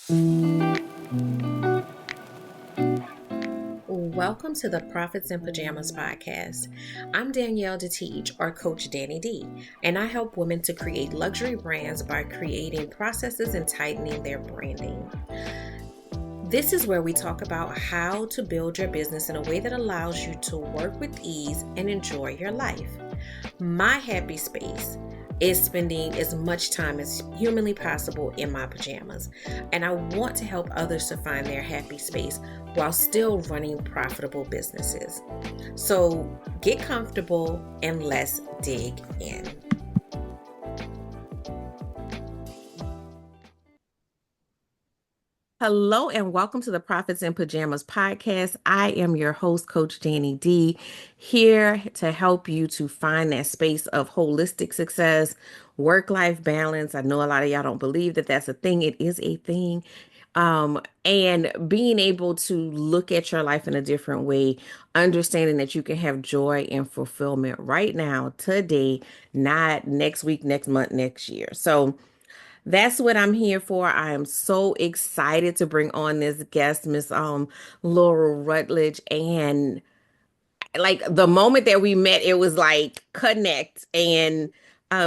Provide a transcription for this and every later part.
Welcome to the Profits in Pajamas podcast. I'm Danielle or Coach Danny D, and I help women to create luxury brands by creating processes and tightening their branding. This is where we talk about how to build your business in a way that allows you to work with ease and enjoy your life. My happy space is spending as much time as humanly possible in my pajamas, and I want to help others to find their happy space while still running profitable businesses. So get comfortable and let's dig in. Hello and welcome to the Profits in Pajamas podcast. I am your host, Coach Danny D, here to help you to find that space of holistic success, work-life balance. I know a lot of y'all don't believe that that's a thing. It is a thing. And being able to look at your life in a different way, understanding that you can have joy and fulfillment right now, today, not next week, next month, next year. So that's what I'm here for. I am so excited to bring on this guest, Miss Laurel Rutledge. And like the moment that we met, it was like connect. And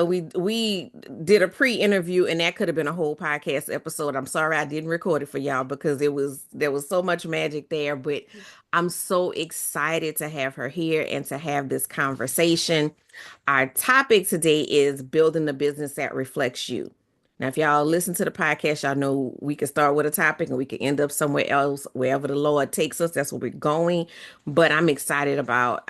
we did a pre-interview, and that could have been a whole podcast episode. I'm sorry I didn't record it for y'all because there was so much magic there. But I'm so excited to have her here and to have this conversation. Our topic today is building a business that reflects you. Now, if y'all listen to the podcast, y'all know we can start with a topic and we can end up somewhere else, wherever the Lord takes us. That's where we're going. But I'm excited about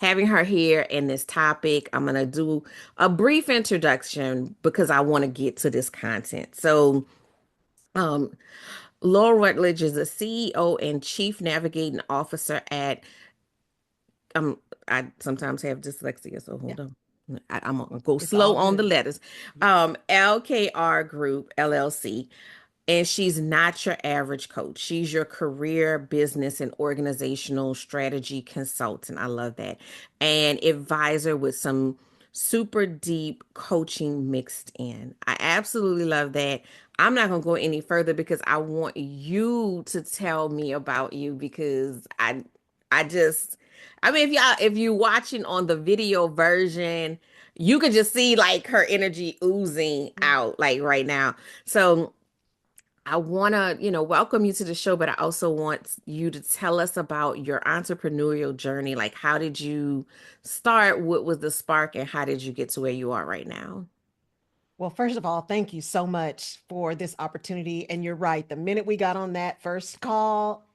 having her here in this topic. I'm going to do a brief introduction because I want to get to this content. So, um, Laura Rutledge is a CEO and Chief Navigating Officer at I sometimes have dyslexia, so Yeah, hold on. I'm gonna go it's all slow on the good. letters. LKR Group LLC, and she's not your average coach. She's your career, business, and organizational strategy consultant. I love that. And advisor with some super deep coaching mixed in. I absolutely love that. I'm not going to go any further because I want you to tell me about you because I just I mean if you watching on the video version, you could just see like her energy oozing Mhm. out like right now. So I want to, welcome you to the show, but I also want you to tell us about your entrepreneurial journey. Like, how did you start? What was the spark, and how did you get to where you are right now? Well, first of all, thank you so much for this opportunity. And you're right. The minute we got on that first call,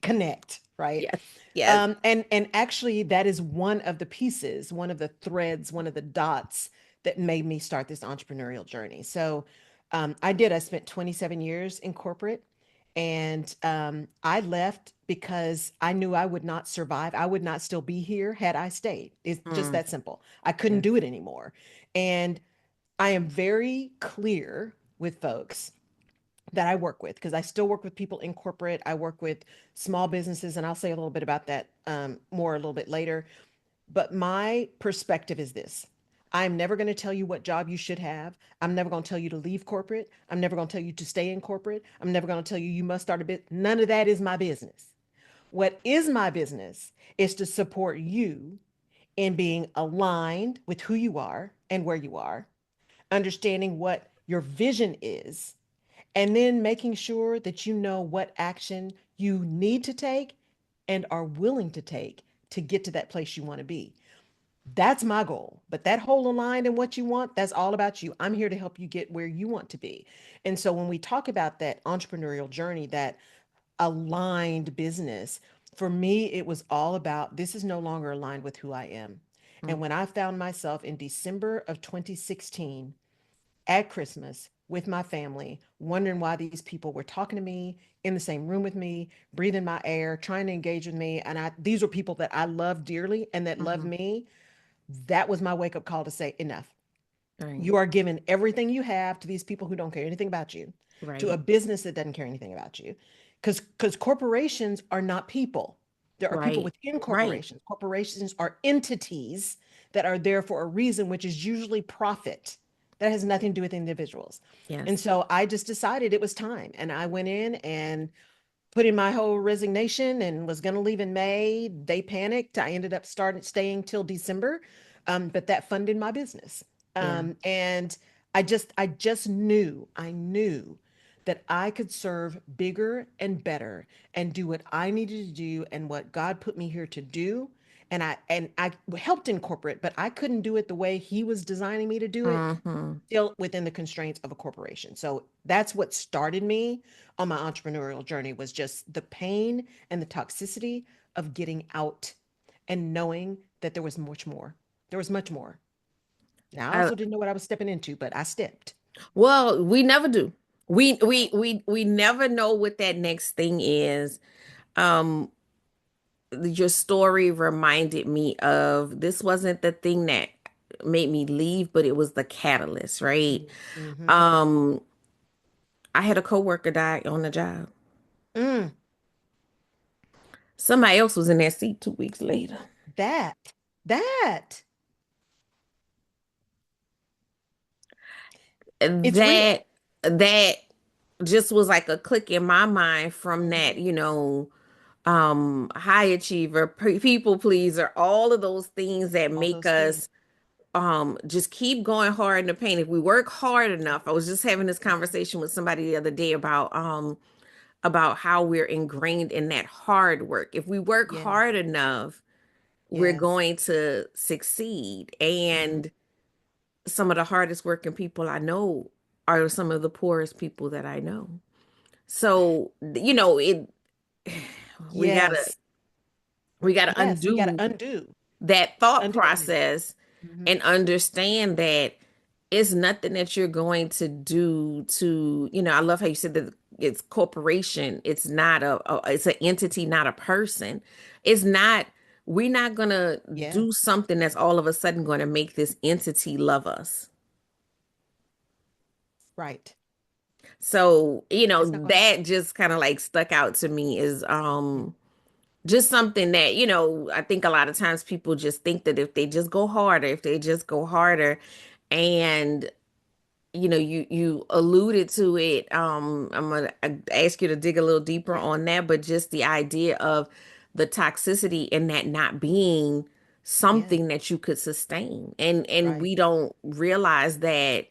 connect, right? Yes, yes. And actually, that is one of the pieces, one of the threads, one of the dots that made me start this entrepreneurial journey. So, I did. I spent 27 years in corporate, and I left because I knew I would not survive. I would not still be here had I stayed. It's just Mm, that simple. I couldn't yes. do it anymore, and I am very clear with folks that I work with because I still work with people in corporate. I work with small businesses, and I'll say a little bit about that more a little bit later. But my perspective is this. I'm never going to tell you what job you should have. I'm never going to tell you to leave corporate. I'm never going to tell you to stay in corporate. I'm never going to tell you you must start a bit. None of that is my business. What is my business is to support you in being aligned with who you are and where you are, understanding what your vision is, and then making sure that you know what action you need to take and are willing to take to get to that place you want to be. That's my goal. But that whole aligned and what you want, that's all about you. I'm here to help you get where you want to be. And so when we talk about that entrepreneurial journey, that aligned business, for me, it was all about this is no longer aligned with who I am. Mm, And when I found myself in December of 2016 at Christmas with my family, wondering why these people were talking to me in the same room with me, breathing my air, trying to engage with me. And these were people that I love dearly and that love mhm. me. That was my wake up call to say, enough. Right, You are giving everything you have to these people who don't care anything about you, to a right, business that doesn't care anything about you. Because corporations are not people. There are people right, within right. corporations. Corporations are entities that are there for a reason, which is usually profit. That has nothing to do with individuals. And Yes. so I just decided it was time. And I went in and put in my whole resignation and was going to leave in May. They panicked. I ended up starting staying till December, but that funded my business. Yeah. And I knew that I could serve bigger and better and do what I needed to do and what God put me here to do. And I helped in corporate, but I couldn't do it the way He was designing me to do it, Hmm. still within the constraints of a corporation. So that's what started me on my entrepreneurial journey, was just the pain and the toxicity of getting out and knowing that there was much more. There was much more. Now I I, also didn't know what I was stepping into, but I stepped. well, we never do. We never know what that next thing is. Um, your story reminded me of this wasn't the thing that made me leave, but it was the catalyst, right? Mm-hmm. Um, I had a coworker die on the job. Mm, Somebody else was in that seat 2 weeks later. that, that. It's real. That just was like a click in my mind from that, Mhm. high achiever, people pleaser, all of those things that All make those things. us just keep going hard in the pain. If we work hard enough, I was just having this Mhm. conversation with somebody the other day about how we're ingrained in that hard work. If we work Yes, hard enough, we're yes. going to succeed. Mhm. And some of the hardest working people I know are some of the poorest people that I know. So, it we gotta Yes, we gotta yes. We got to undo undo, that thought undo that now. process Mhm. and understand that it's nothing that you're going to do to, I love how you said that it's corporation. It's not it's an entity, not a person. It's not, we're not gonna Yeah, do something that's all of a sudden going to make this entity love us. right. So, It's not gonna happen. that just kind of like stuck out to me is just something that, I think a lot of times people just think that if they just go harder and you alluded to it. I'm gonna ask you to dig a little deeper on that, but just the idea of the toxicity and that not being Yes, something that you could sustain. And right. we don't realize that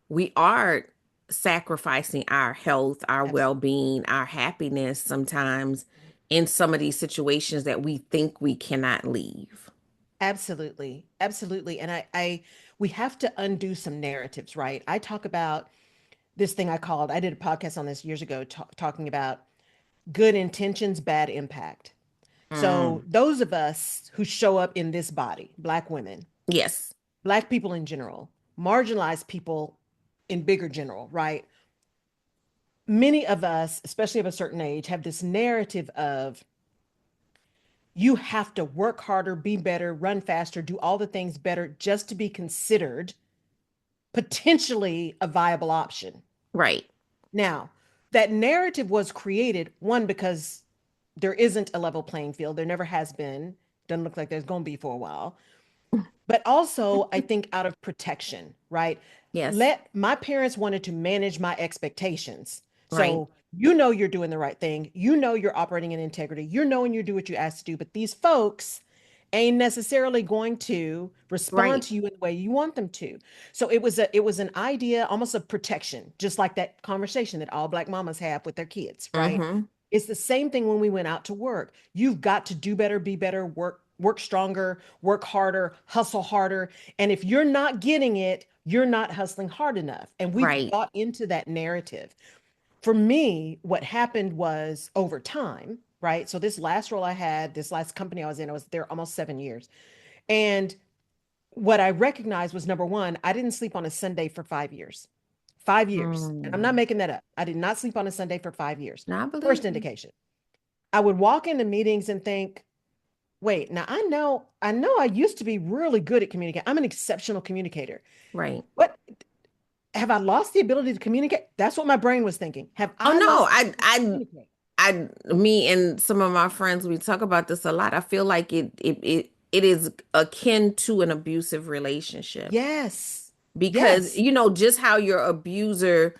we are sacrificing our health, our Absolutely. well-being, our happiness sometimes in some of these situations that we think we cannot leave. Absolutely. Absolutely. And we have to undo some narratives, right? I talk about this thing I did a podcast on this years ago, talking about good intentions, bad impact. So Mm, those of us who show up in this body, Black women, yes, Black people in general, marginalized people in bigger general, right? Many of us, especially of a certain age, have this narrative of you have to work harder, be better, run faster, do all the things better just to be considered potentially a viable option. right, Now, that narrative was created, one, because there isn't a level playing field. There never has been. Doesn't look like there's going to be for a while. But also, I think out of protection, right? yes, Let my parents wanted to manage my expectations. right, So you know you're doing the right thing. You know you're operating in integrity. You're knowing you do what you asked to do. But these folks ain't necessarily going to respond right. to you in the way you want them to. So it was an idea almost of protection, just like that conversation that all Black mamas have with their kids, right? Mm-hmm. It's the same thing when we went out to work. You've got to do better, be better, work stronger, work harder, hustle harder. And if you're not getting it, you're not hustling hard enough. And we've Right. bought into that narrative. For me, what happened was over time, right? So this last role I had, this last company I was in, I was there almost 7 years. And what I recognized was, number one, I didn't sleep on a Sunday for 5 years. 5 years. And I'm not Mm. making that up. I did not sleep on a Sunday for 5 years. No, I First believe you. indication. I would walk into meetings and think, wait, now I know I used to be really good at communicating. I'm an exceptional communicator. Right. What, have I lost the ability to communicate? That's what my brain was thinking. Have Oh I no, lost the ability to communicate? me and some of my friends, we talk about this a lot. I feel like it is akin to an abusive relationship. Yes. because Yes. just how your abuser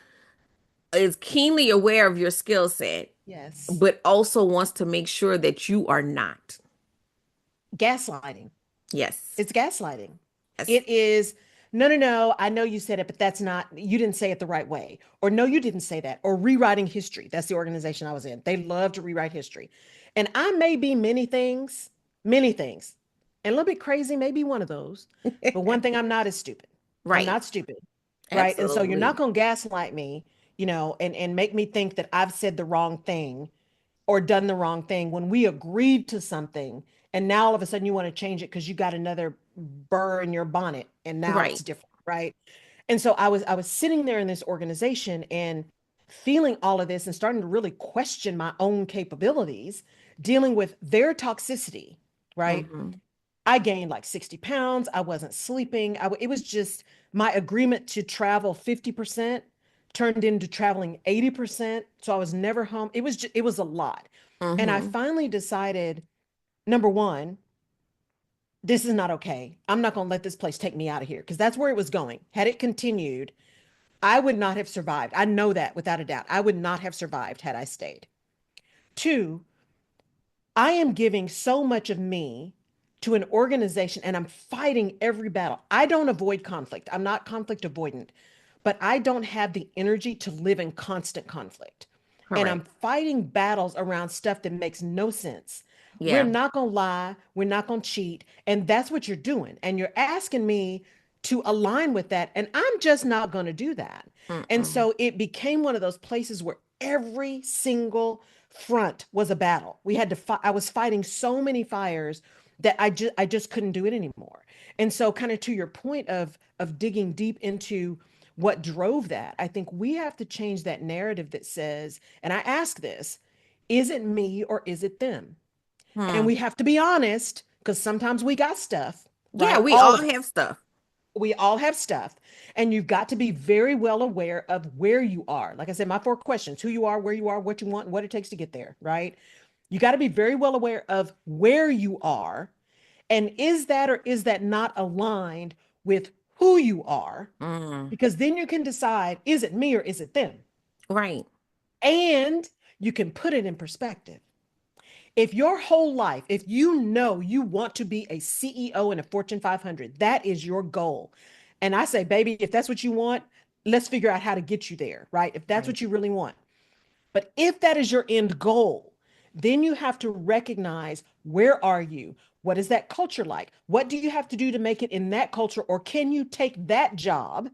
is keenly aware of your skill set, Yes. but also wants to make sure that you are not. Gaslighting. Yes. It's gaslighting. Yes. It is, no, no, no, I know you said it, but that's not, you didn't say it the right way. Or no, you didn't say that. Or rewriting history. That's the organization I was in. They love to rewrite history. And I may be many things. And a little bit crazy, maybe one of those. But one thing I'm not is stupid. I'm Right. not stupid. Right. And so you're not Absolutely. going to gaslight me, and make me think that I've said the wrong thing or done the wrong thing when we agreed to something, and now all of a sudden you want to change it because you got another burr in your bonnet and now it's Right. different, right? And so I was sitting there in this organization and feeling all of this and starting to really question my own capabilities, dealing with their toxicity, right? Hmm. I gained like 60 pounds. I wasn't sleeping. It was just my agreement to travel 50% turned into traveling 80%. So I was never home. It was a lot. And I Hmm. finally decided, number one, this is not okay. I'm not going to let this place take me out of here because that's where it was going. Had it continued, I would not have survived. I know that without a doubt. I would not have survived had I stayed. Two, I am giving so much of me to an organization and I'm fighting every battle. I don't avoid conflict. I'm not conflict avoidant, but I don't have the energy to live in constant conflict. And I'm Correct. fighting battles around stuff that makes no sense. We're Yeah. not going to lie. We're not going to cheat. And that's what you're doing. And you're asking me to align with that. And I'm just not going to do that. And Mm-mm. so it became one of those places where every single front was a battle. We had to fight. I was fighting so many fires that I just couldn't do it anymore. And so kind of to your point of digging deep into what drove that, I think we have to change that narrative that says, and I ask this, is it me or is it them? And Hmm. we have to be honest because sometimes we got stuff, Yeah, right? we All all of have us. stuff. We all have stuff. And you've got to be very well aware of where you are. Like I said, my four questions: who you are, where you are, what you want, and what it takes to get there, right? You got to be very well aware of where you are. And is that or is that not aligned with who you are? Mm. Because then you can decide, is it me or is it them? Right. And you can put it in perspective. If your whole life, if you know you want to be a CEO in a Fortune 500, that is your goal. And I say, baby, if that's what you want, let's figure out how to get you there, right? If that's Right. what you really want. But if that is your end goal, then you have to recognize, where are you? What is that culture like? What do you have to do to make it in that culture? Or can you take that job,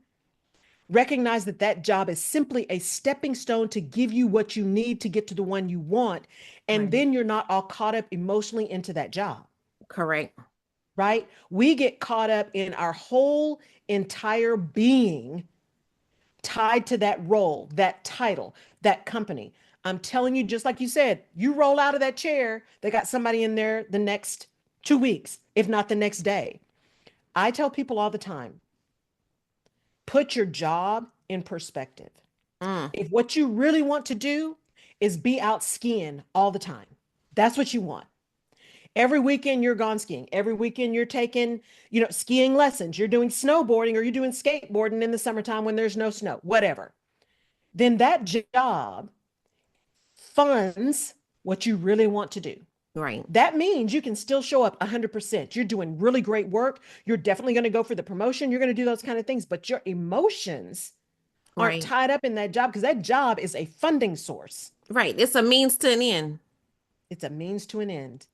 recognize that that job is simply a stepping stone to give you what you need to get to the one you want? And Right. then you're not all caught up emotionally into that job, Correct. right? We get caught up in our whole entire being tied to that role, that title, that company. I'm telling you, just like you said, you roll out of that chair, they got somebody in there the next 2 weeks, if not the next day. I tell people all the time, put your job in perspective. Mm. If what you really want to do is be out skiing all the time, that's what you want. Every weekend you're gone skiing. Every weekend you're taking, skiing lessons. You're doing snowboarding or you're doing skateboarding in the summertime when there's no snow, whatever. Then that job funds what you really want to do. Right. That means you can still show up 100%. You're doing really great work. You're definitely going to go for the promotion. You're going to do those kind of things, but your emotions aren't Right. tied up in that job because that job is a funding source. Right. It's a means to an end. It's a means to an end.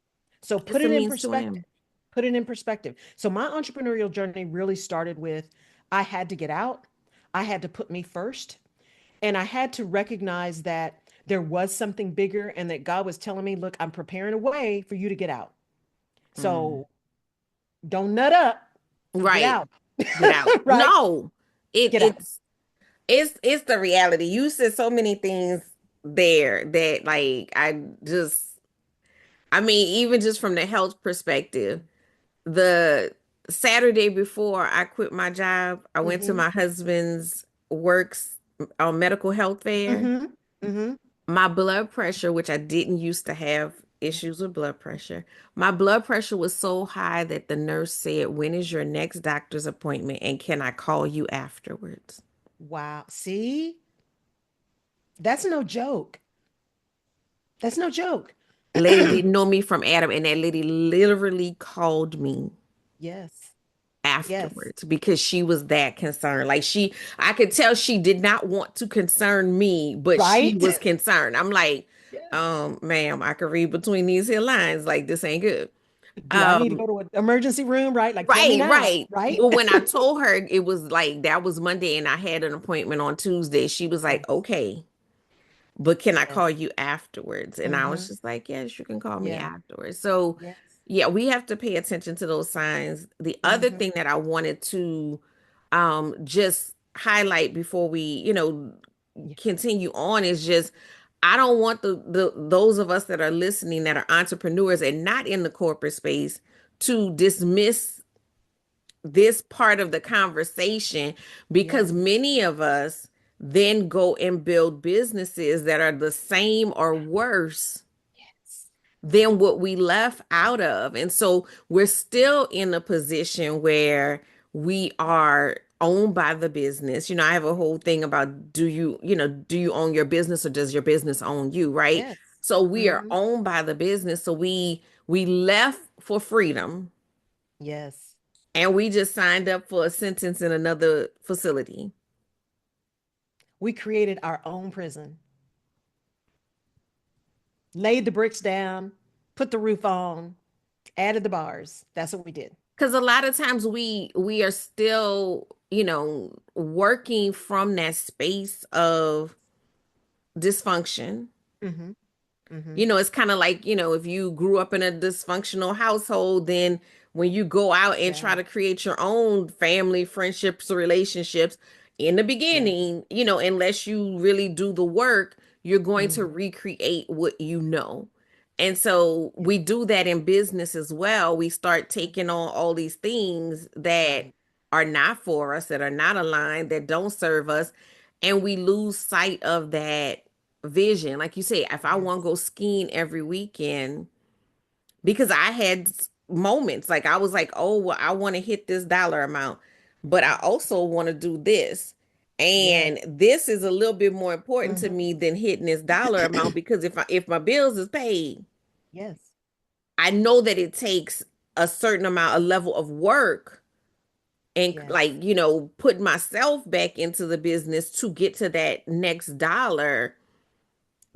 So put It's a it in means to an perspective. end. Put it in perspective. So my entrepreneurial journey really started with, I had to get out. I had to put me first. And I had to recognize that there was something bigger and that God was telling me, look, I'm preparing a way for you to get out. Mm. So don't nut up, get Right. out. Get out. Right? No. It Get out. it's the reality. You said so many things there that like I mean, even just from the health perspective, the Saturday before I quit my job, I went to Mm-hmm. my husband's works medical health fair. Mm-hmm. Mm-hmm. My blood pressure, which I didn't used to have, issues with blood pressure. My blood pressure was so high that the nurse said, "When is your next doctor's appointment and can I call you afterwards?" Wow. See, that's no joke. That's no joke. Lady didn't know me from Adam, and that lady literally called me Yes. Yes. afterwards because she was that concerned. Like I could tell she did not want to concern me, but she Right? was concerned. I'm like, Yes. ma'am, I could read between these here lines. Like this ain't good. Do I need to Um, go to an emergency room? Right? Like, tell me right, now. right. Right? But when I told her it was like that was Monday and I had an appointment on Tuesday, she was like, Yes. okay. But can I call Yes. you afterwards? And I was Mm-hmm. just like, yes, you can call me Yeah. afterwards. So, Yes. yeah, we have to pay attention to those signs. The other Mm-hmm. thing that I wanted to just highlight before we, Yeah. continue on is just I don't want the those of us that are listening that are entrepreneurs and not in the corporate space to dismiss this part of the conversation because Yes. many of us then go and build businesses that are the same or worse Yes. than what we left out of. And so we're still in a position where we are owned by the business. I have a whole thing about do you own your business or does your business own you, right? Yes. So we are Mm-hmm. owned by the business. So we left for freedom Yes. and we just signed up for a sentence in another facility. We created our own prison, laid the bricks down, put the roof on, added the bars. That's what we did. Because a lot of times we are still, working from that space of dysfunction. Mm-hmm. Mm-hmm. It's kind of like, if you grew up in a dysfunctional household, then when you go out and try Yeah. to create your own family, friendships, or relationships, in the Yes. beginning, unless you really do the work, you're going to Mm-hmm. recreate what you know. And so Yes. we do that in business as well. We start taking on all these things that Right. are not for us, that are not aligned, that don't serve us, and we lose sight of that vision. Like you say, if I want to Yes. go skiing every weekend, because I had moments like I was like, oh, well, I want to hit this dollar amount, but I Yes. also want to do this. Yes. And this is a little bit more important to Mm-hmm. me than hitting this dollar amount because if my bills is paid, Yes. I know that it takes a certain amount, a level of work and Yes. like, put myself back into the business to get to that next dollar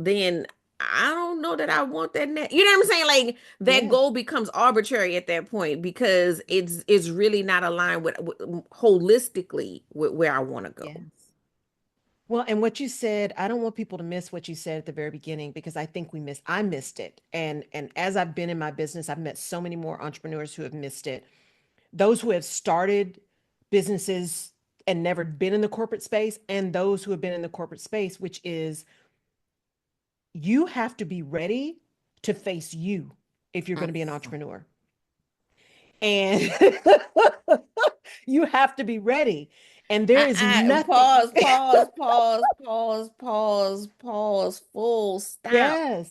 then I don't know that I want that net. You know what I'm saying? Like that Yes. goal becomes arbitrary at that point because it's really not aligned with holistically with where I want to go. Yes. Well, and what you said, I don't want people to miss what you said at the very beginning because I think I missed it. And as I've been in my business, I've met so many more entrepreneurs who have missed it. Those who have started businesses and never been in the corporate space, and those who have been in the corporate space, which is you have to be ready to face you if you're going to be an Mm. entrepreneur. And you have to be ready. And there is nothing. Pause, pause, pause, pause, pause, pause, full stop. Yes.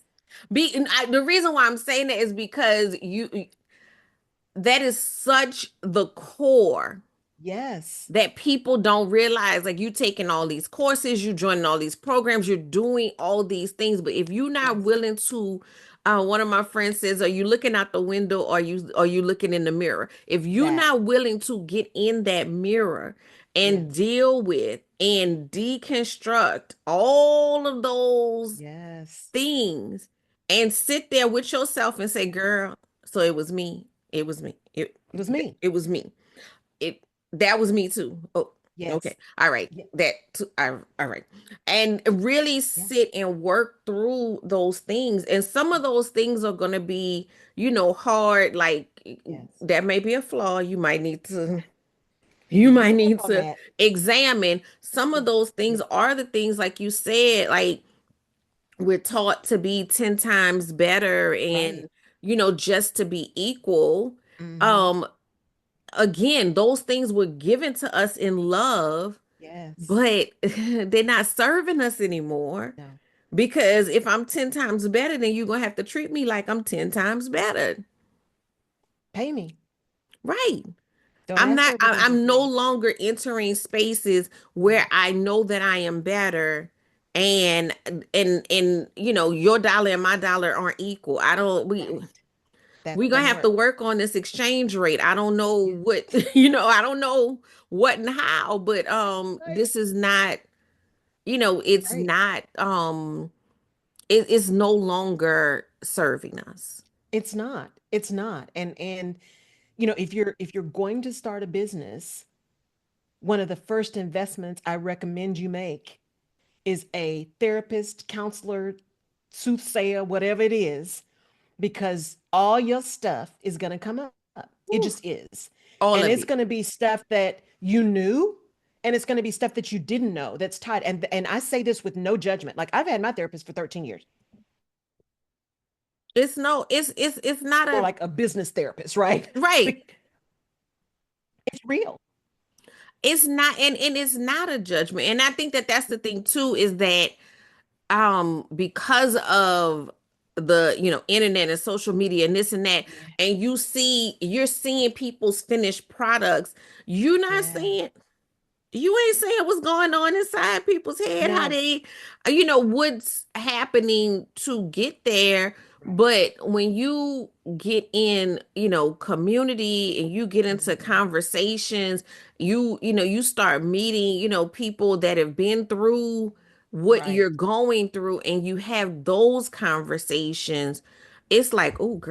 The reason why I'm saying that is because that is such the core Yes. that people don't realize. Like you taking all these courses, you joining all these programs, you're doing all these things, but if you're not Yes. willing to one of my friends says, are you looking out the window or you looking in the mirror? If you're That. not willing to get in that mirror and Yes. deal with and deconstruct all of those Yes. things and sit there with yourself and say, girl, so it was me, it was me, It was me. it was me, it that was me too. Oh, okay. Yes. All right. Yeah. All right. And really Yeah. sit and work through those things. And some of those things are going to be, hard. Like Yes. that may be a flaw. You You better might work need on to that. examine. Some of Yeah. those things Yeah. are the things like you said, like we're taught to be 10 times better Right. and, just to be equal. Mm-hmm. Um, again, those things were given to us in love, Yes. but they're not serving us anymore No. Because if I'm 10 times better, then you're gonna have to treat me like I'm 10 times better. Pay me. Right. Don't ask for everything, I'm just no pay. longer entering spaces where Right. I know that I am better and your dollar and my dollar aren't equal. I don't Right. That we gonna doesn't have to work. work on this exchange rate. I don't know Yeah. what I don't know what and how, but Right. this is not, it's Right. not it's no longer serving us. It's not. It's not. And if you're going to start a business, one of the first investments I recommend you make is a therapist, counselor, soothsayer, whatever it is, because all your stuff is going to come up. It Ooh, just is. all And of it's it. going to be stuff that you knew, and it's going to be stuff that you didn't know that's tied. And I say this with no judgment. Like I've had my therapist for 13 years, It's no, it's not or a like a business therapist, right? right. It's real. It's not, and it's not a judgment. And I think that that's the thing too, is that because of the internet and social media and this and that, Yeah. and you're seeing people's finished products, you're not Yeah. seeing you ain't saying what's going on inside people's head, how No. they, what's happening to get there. Right. But when you get in, community and you get into Mhm. conversations, you start meeting, people that have been through what you're Right. going through, and you have those conversations. It's like, oh,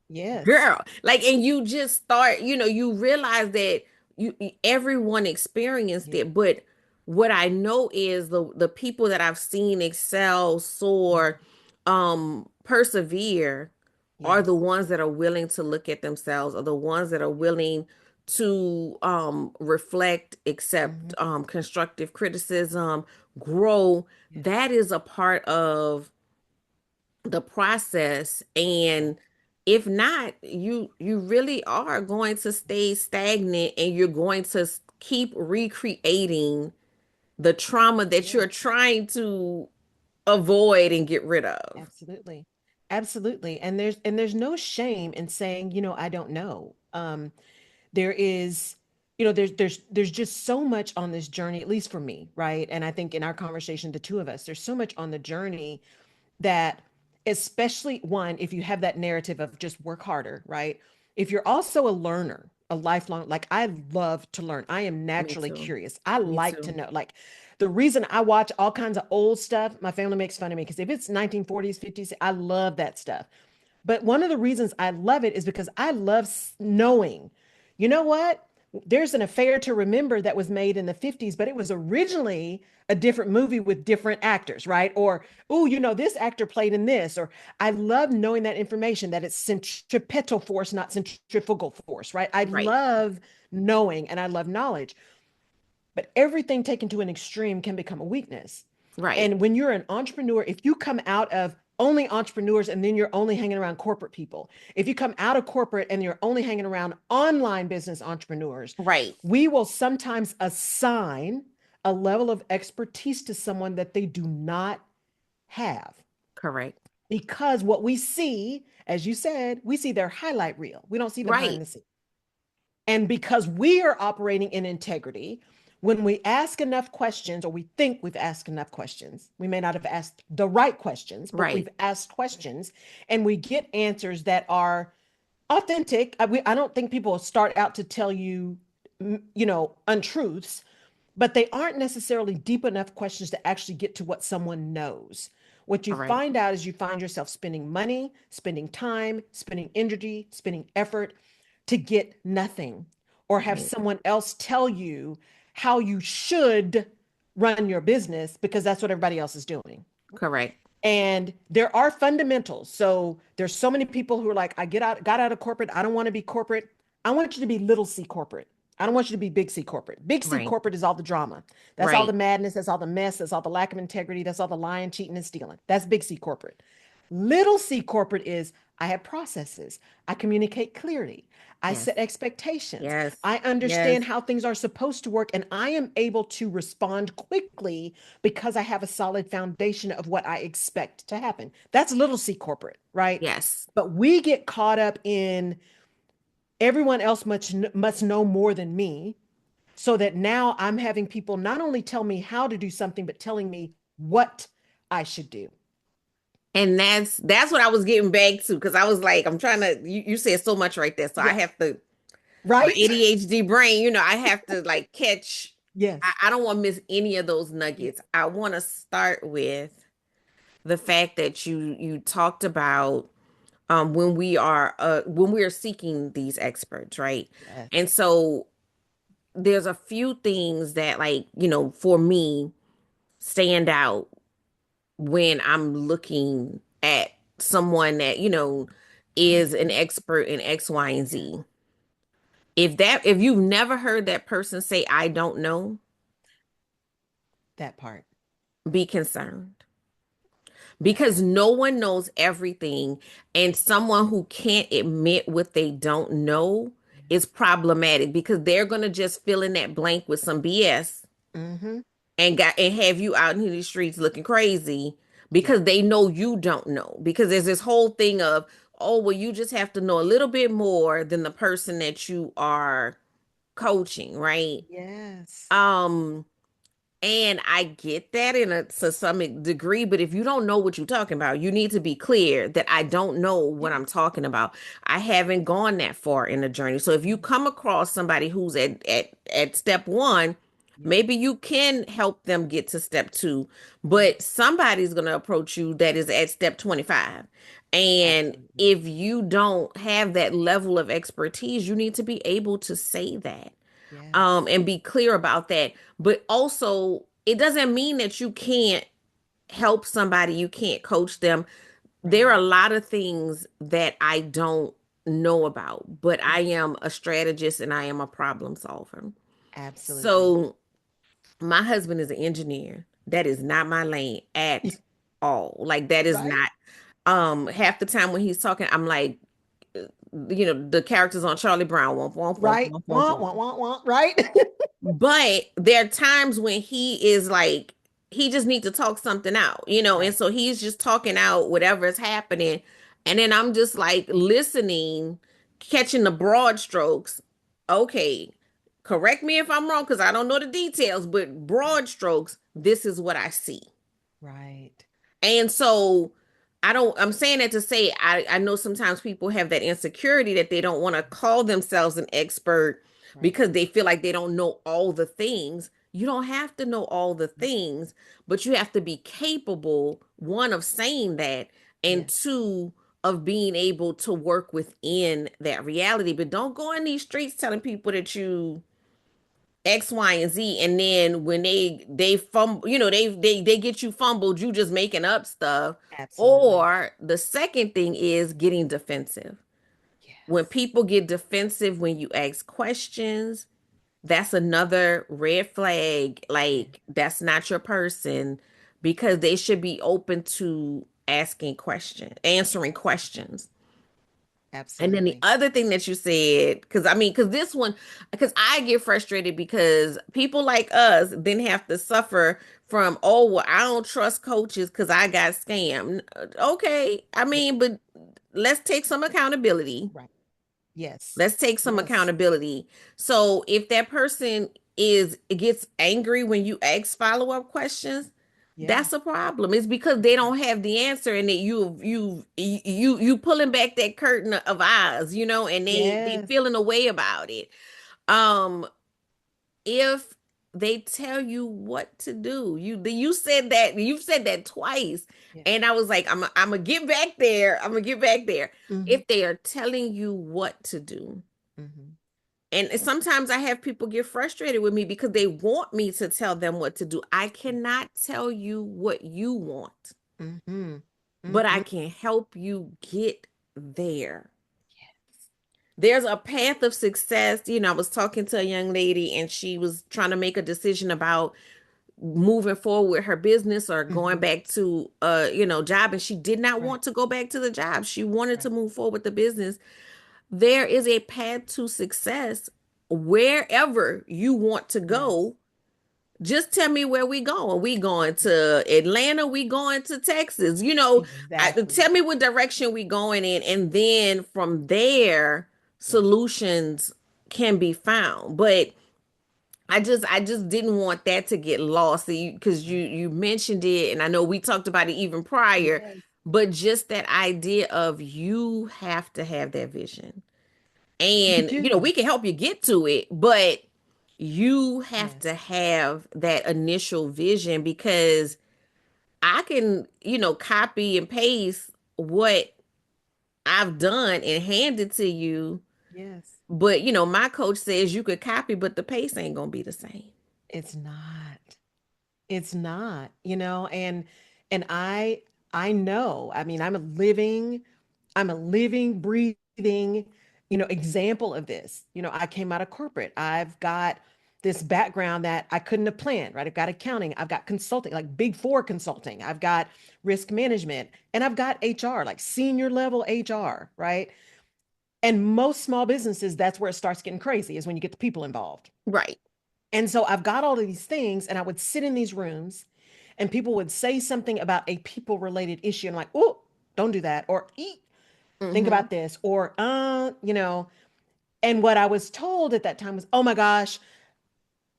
Yes. girl, like, and you just start, you realize that everyone experienced Yeah. it. But what I know is the people that I've seen excel, soar, Mhm. persevere, are the Yes. ones that are willing to look at themselves, are the ones that are willing to reflect, accept Mhm. constructive criticism, grow. Yeah. That is a part of the process. Yeah. And if not, you really are going to stay stagnant, and you're going to keep recreating the trauma that Yeah. you're trying to avoid and get rid of. Absolutely. Absolutely. And there's no shame in saying, I don't know. There is, there's just so much on this journey, at least for me, right? And I think in our conversation, the two of us, there's so much on the journey that, especially one, if you have that narrative of just work harder, right? If you're also a learner, a lifelong, like I love to learn. I am Me naturally too. curious. I Me like to too. know. Like the reason I watch all kinds of old stuff, my family makes fun of me because if it's 1940s, 50s, I love that stuff. But one of the reasons I love it is because I love knowing, you know what? There's an affair to remember that was made in the 50s, but it was originally a different movie with different actors, right? Or, oh, this actor played in this. Or I love knowing that information, that it's centripetal force, not centrifugal force, right? I Right. love knowing and I love knowledge, but everything taken to an extreme can become a weakness. Right. And when you're an entrepreneur, if you come out of only entrepreneurs and then you're only hanging around corporate people, if you come out of corporate and you're only hanging around online business entrepreneurs, Right. we will sometimes assign a level of expertise to someone that they do not have. Correct. Because what we see, as you said, we see their highlight reel. We don't see the behind Right. the scenes. And because we are operating in integrity, when we ask enough questions, or we think we've asked enough questions, we may not have asked the right questions, but Right. we've asked questions and we get answers that are authentic. I don't think people start out to tell you, untruths, but they aren't necessarily deep enough questions to actually get to what someone knows. What you All right. find out is you find yourself spending money, spending time, spending energy, spending effort to get nothing, or have Right. someone else tell you how you should run your business because that's what everybody else is doing. Correct. And there are fundamentals. So there's so many people who are like, got out of corporate. I don't want to be corporate. I want you to be little c corporate. I don't want you to be big C corporate. Big C Right. corporate is all the drama. That's all the Right. madness. That's all the mess. That's all the lack of integrity. That's all the lying, cheating, and stealing. That's big C corporate. Little C corporate is I have processes. I communicate clearly. I Yes. set expectations. Yes. I Yes. understand how things are supposed to work, and I am able to respond quickly because I have a solid foundation of what I expect to happen. That's little C corporate, right? Yes. But we get caught up in everyone else must know more than me, so that now I'm having people not only tell me how to do something, but telling me what I should do. And that's what I was getting back to because I was like, I'm trying to you said so much right there. So I Yeah. have to my Right? ADHD brain, I have to like catch Yes. I don't want to miss any of those Yeah. nuggets. I want to start with the fact that you talked about when we are seeking these experts, right? And Yes. so there's a few things that like, for me stand out when I'm looking at someone that, is an Mhm. expert in X, Y, and Yeah. Z. If you've never heard that person say, I don't know, That part. be concerned That because part. no one knows everything. And someone who can't admit what they don't know is problematic because they're going to just fill in that blank with some BS Mm-hmm. and have you out in the streets looking crazy Yeah. because they know you don't know. Because there's this whole thing of, oh, well, you just have to know a little bit more than the person that you are coaching, right? Yes. Um, and I get that to some degree, but if you don't know what you're talking about, you need to be clear that I don't know what Yeah. I'm talking about. I haven't gone that far in the journey. So if you Mhm. come across somebody who's at step one, Yeah. maybe you can help them get to step two, Yeah. but somebody's going to approach you that is at step 25. And Absolutely. if you don't have that level of expertise, you need to be able to say that Yes. and be clear about that. But also, it doesn't mean that you can't help somebody, you can't coach them. There are Right. a lot of things that I don't know about, but I Mhm. am a strategist and I am a problem solver. Absolutely. So, my husband is an engineer. That is not my lane at all. Like that is Right. not half the time when he's talking, I'm like, the characters on Charlie Brown, womp womp womp Right. womp womp Want, womp. want, want, want. Right. But there are times when he is like, he just needs to talk something out, and Right. so he's just talking out whatever is happening. And then I'm just like listening, catching the broad strokes. Okay, correct me if I'm wrong because I don't know the details, but broad strokes, this is what I see. Right. And so I'm saying that to say I know sometimes people have that insecurity that they don't want to call themselves an expert Right. because they feel like they don't know all the things. You don't have to know all the things, but you have to be capable, one, of saying that, and Yes. two, of being able to work within that reality. But don't go in these streets telling people that you X, Y, and Z, and then when they fumble, they get you fumbled, you just making up stuff. Absolutely. Or the second thing is getting defensive. When Yes. people get defensive when you ask questions, that's another red flag. Yeah. Like that's not your person because they should be open to asking questions, answering questions. And then the Absolutely. other thing that you said, because this one, because I get frustrated because people like us then have to suffer from, oh, well, I don't trust coaches because I got scammed. Okay. Yeah. But let's take some accountability. Right. Yes. Let's take some Yes. accountability. So if that person gets angry when you ask follow-up questions, Yeah. that's a problem. It's because they don't have the answer and that you pulling back that curtain of eyes, and they Yes. feeling a way about it. Um if they tell you what to do, you've said that twice, Yeah. and I was like, I'm gonna get back there. I'm gonna get back there. Mm-hmm. If they are telling you what to do, Mm-hmm. and sometimes I have people get frustrated with me because they want me to tell them what to do. I cannot tell you what you want, Mm-hmm. but I Mm-hmm. can help you get there. Yes. There's a path of success. I was talking to a young lady and she was trying to make a decision about moving forward with her business or going Hmm. back to job, and she did not Right. want to go back to the job. She wanted to Right. move forward with the business. There is a path to success wherever you want to Yes. go. Just tell me where we going. We going to Atlanta, we going to Texas. Exactly. Tell me what direction we going in, and then from there Yeah. solutions can be found. But I just didn't want that to get lost, because you Right. you mentioned it, and I know we talked about it even prior, Yes. but just that idea of you have to have that vision. You And do. we can help you get to it, but you have to Yes. have that initial vision, because I can, copy and paste what I've done and hand it to you. Yes. But, my coach says you could copy, but the pace ain't going to be the same. It's not. It's not, and I know, I mean, I'm a living, breathing, example of this. I came out of corporate. I've got this background that I couldn't have planned, right? I've got accounting, I've got consulting, like Big Four consulting, I've got risk management, and I've got HR, like senior level HR, right? And most small businesses, that's where it starts getting crazy, is when you get the people involved. Right. And so I've got all of these things, and I would sit in these rooms, and people would say something about a people related issue. And I'm like, oh, don't do that. Or eat, think Mm-hmm. about this. Or, and what I was told at that time was, oh my gosh,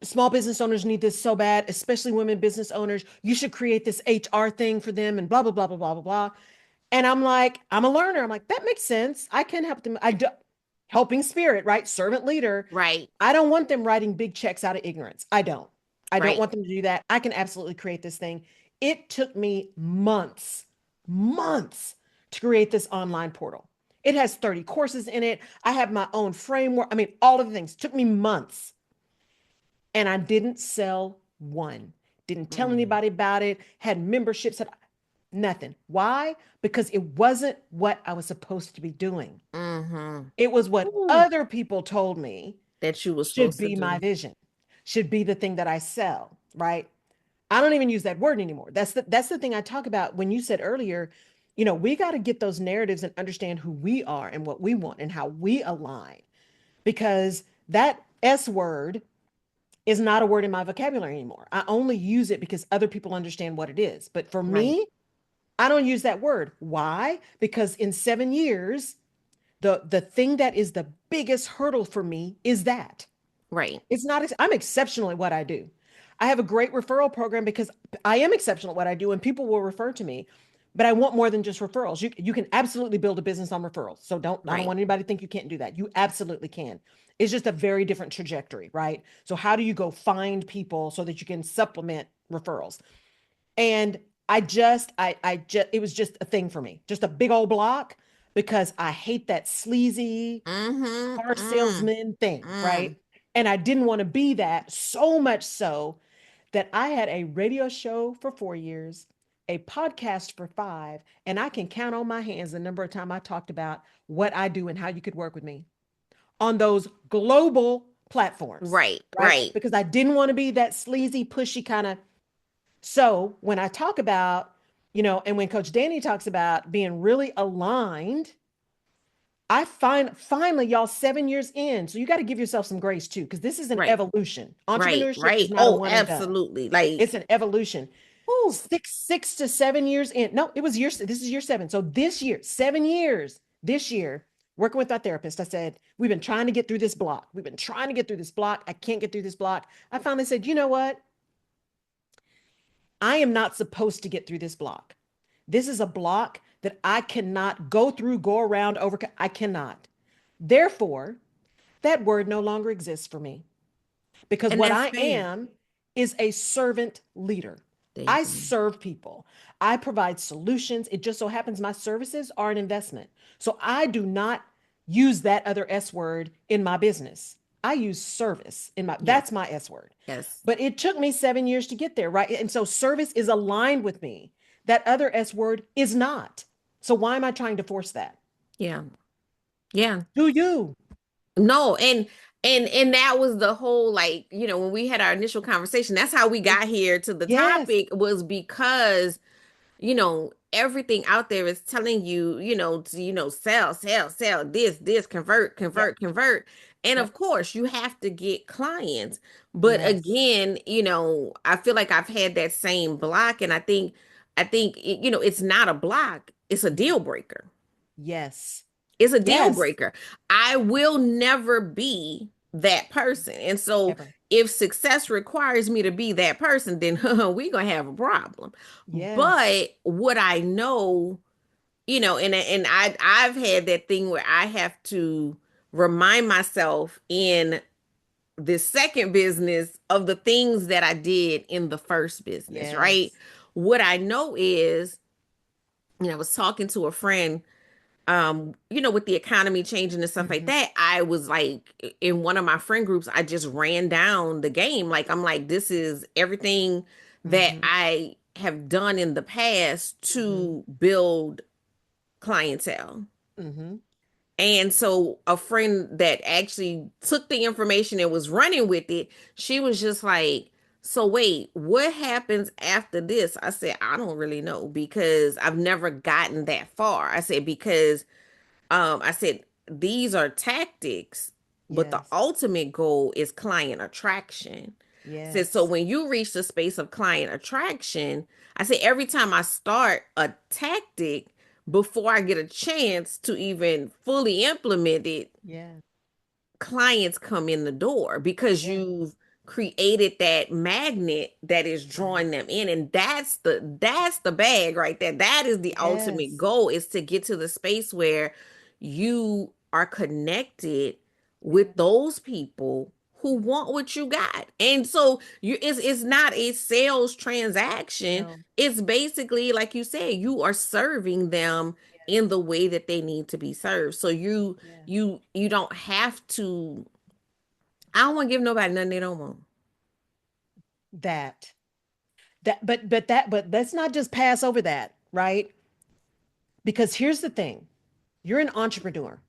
small business owners need this so bad, especially women business owners. You should create this HR thing for them and blah, blah, blah, blah, blah, blah, blah. And I'm like, I'm a learner. I'm like, that makes sense. I can help them. I do, helping spirit, right? Servant leader. Right. I don't want them writing big checks out of ignorance. I don't. I don't Right. want them to do that. I can absolutely create this thing. It took me months, months to create this online portal. It has 30 courses in it. I have my own framework. I mean, all of the things. It took me months. And I didn't sell one. Didn't tell Mm. anybody about it. Had memberships, had nothing. Why? Because it wasn't what I was supposed to be doing. Mm-hmm. It was what Ooh, other people told me that you were should supposed to be my do. vision, should be the thing that I sell, right? I don't even use that word anymore. That's the thing I talk about when you said earlier, we got to get those narratives and understand who we are and what we want and how we align, because that S word is not a word in my vocabulary anymore. I only use it because other people understand what it is. But for Right. me, I don't use that word. Why? Because in 7 years, the thing that is the biggest hurdle for me is that Right. it's not, I'm exceptional at what I do. I have a great referral program because I am exceptional at what I do and people will refer to me. But I want more than just referrals. You can absolutely build a business on referrals. So I don't Right. want anybody to think you can't do that. You absolutely can. It's just a very different trajectory, right? So how do you go find people so that you can supplement referrals? And I just, it was just a thing for me, just a big old block, because I hate that sleazy Mm-hmm. car Mm. salesman thing, right? Mm. And I didn't want to be that, so much so that I had a radio show for 4 years, a podcast for five, and I can count on my hands the number of times I talked about what I do and how you could work with me on those global platforms, Right. right? Right. Because I didn't want to be that sleazy, pushy kind of. So when I talk about, and when Coach Danny talks about being really aligned, I find finally, y'all, 7 years in. So you got to give yourself some grace too, because this is an Right. evolution. Right. Entrepreneurship is Right. not a Oh, one and done. absolutely. Like, It's an evolution. whew. Six to 7 years in. No, it was this is year seven. So this year, 7 years, this year, working with my therapist, I said, we've been trying to get through this block. We've been trying to get through this block. I can't get through this block. I finally said, you know what? I am not supposed to get through this block. This is a block that I cannot go through, go around, overcome. I cannot. Therefore, that word no longer exists for me, because And what that's I fair. am is a servant leader. There you I go. serve people. I provide solutions. It just so happens my services are an investment. So I do not use that other S word in my business. I use service in my, Yes. that's my S word. Yes. But it took me 7 years to get there, right? And so service is aligned with me. That other S word is not. So why am I trying to force that? Yeah. Yeah. Do you? No, and And that was the whole, like, when we had our initial conversation, that's how we Yeah. got here to the Yes. topic, was because everything out there is telling you, to, sell, sell, sell, this, convert, Yep. convert, convert. And Yep. of course, you have to get clients. But Yes. again, I feel like I've had that same block, and I think it's not a block, it's a Mhm. deal breaker. Yes. It's a deal Yes. breaker. I will never be that person. And so Ever. if success requires me to be that person, then we're going to have a problem. Yes. But what I know, and I've had that thing where I have to remind myself in this second business of the things that I did in the first business, right? Yes. What I know is, I was talking to a friend, with the economy changing and stuff like Hmm. that. I was like, in one of my friend groups, I just ran down the game. Like, I'm like, this is everything that Hmm. I have done in the past Hmm. to build clientele. Hmm. And so a friend that actually took the information and was running with it, she was just like, so wait, what happens after this? I said, I don't really know because I've never gotten that far. I said, because I said, these are tactics, but the Yes. ultimate goal is client attraction. I said, so Yes. when you reach the space of client attraction, I said, every time I start a tactic, before I get a chance to even fully implement it, Yeah. clients come in the door because Yeah. you've created that magnet that is Mhm. drawing them in, and that's the bag right there. That is the ultimate Yes. goal, is to get to the space where you are connected with Yes. those people who want what you got. And so it's not a sales transaction. No. It's basically, like you said, you are serving them in Yes. the way that they need to be served. So you Yeah. you you don't have to. I don't want to give nobody nothing they don't want. That. But let's not just pass over that, right? Because here's the thing. You're an entrepreneur.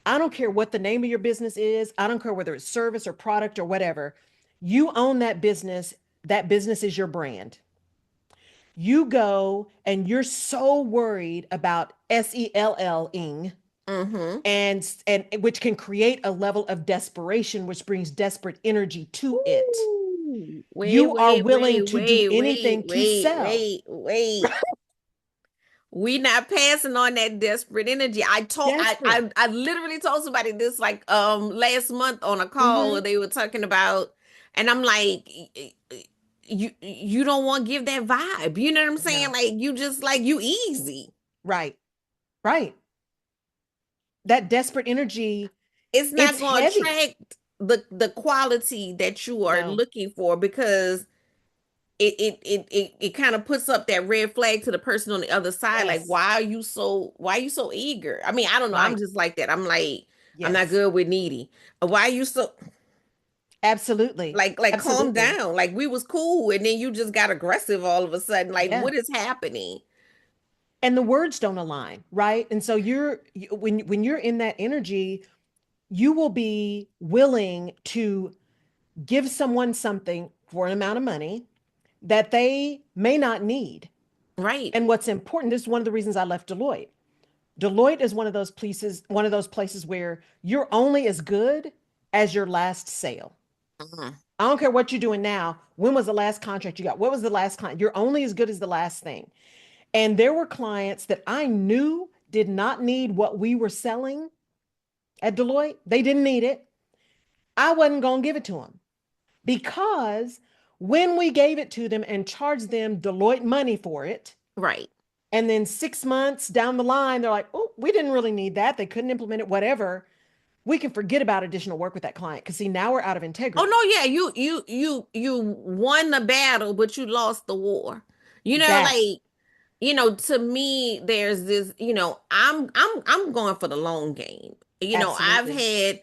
I don't care what the name of your business is. I don't care whether it's service or product or whatever. You own that business. That business is your brand. You go and you're so worried about SELLing Mm-hmm. and which can create a level of desperation, which brings desperate energy to it. Ooh, wait, You are wait, willing wait, to do wait, wait, anything to wait, sell. wait, wait. We not passing on that desperate energy. I told I Desperate. I I literally told somebody this, like, last month on a call where Hmm. they were talking about, and I'm like, you don't want to give that vibe. You know what I'm saying? No. Like, you just, like, you easy. Right. Right. That desperate energy, It's not it's going to heavy. attract the quality that you are No. looking for, because it kind of puts up that red flag to the person on the other side, like, Yes. why are you so eager? I mean, I don't know, I'm Right. just like that. I'm like, I'm not Yes. good with needy. Why are you so, Absolutely. like, calm Absolutely. down. Like, we was cool and then you just got aggressive all of a sudden. Like, Yeah. what is happening? And the words don't align, right? And so when you're in that energy, you will be willing to give someone something for an amount of money that they may not need. Right. And what's important, this is one of the reasons I left Deloitte. Deloitte is one of those places where you're only as good as your last sale. Mhm. I don't care what you're doing now. When was the last contract you got? What was the last client? You're only as good as the last thing. And there were clients that I knew did not need what we were selling at Deloitte. They didn't need it. I wasn't going to give it to them because when we gave it to them and charged them Deloitte money for it, Right. and then 6 months down the line, they're like, oh, we didn't really need that. They couldn't implement it, whatever. We can forget about additional work with that client because see, now we're out of Oh integrity. no, yeah, you won the battle, but you lost the war. That, Like, to me, there's this, I'm going for the long game. I've absolutely. had,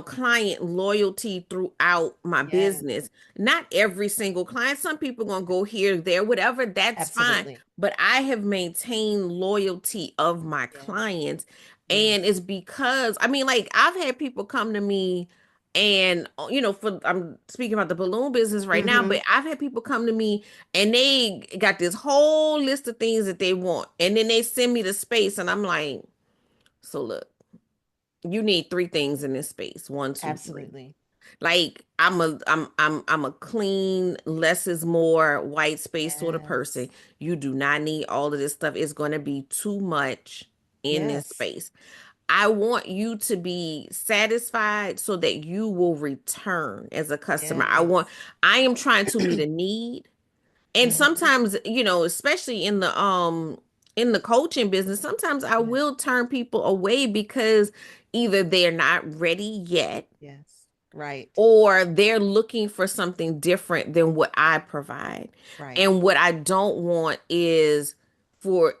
client loyalty throughout my Yeah, business. Not every single client. Some people gonna go here, there, whatever, that's fine. absolutely. But I have maintained loyalty of my Yes. clients. And Yes. it's because, I mean, like, I've had people come to me, And for I'm speaking about the balloon business right now, Mm-hmm. but I've had people come to me and they got this whole list of things that they want, and then they send me the space, and I'm like, so look, you need three things in this space. One, two, three. Absolutely. Like I'm a clean, less is more, white space sort of person. Yes. You do not need all of this stuff. It's going to be too much in this Yes. space. I want you to be satisfied so that you will return as a customer. Yes. I am trying to meet a need. And Mm-hmm. sometimes, especially in the coaching business, sometimes I Yes. will turn people away because either they're not ready yet Yes. Right. or they're looking for something different than what I provide. Right. And what I don't want is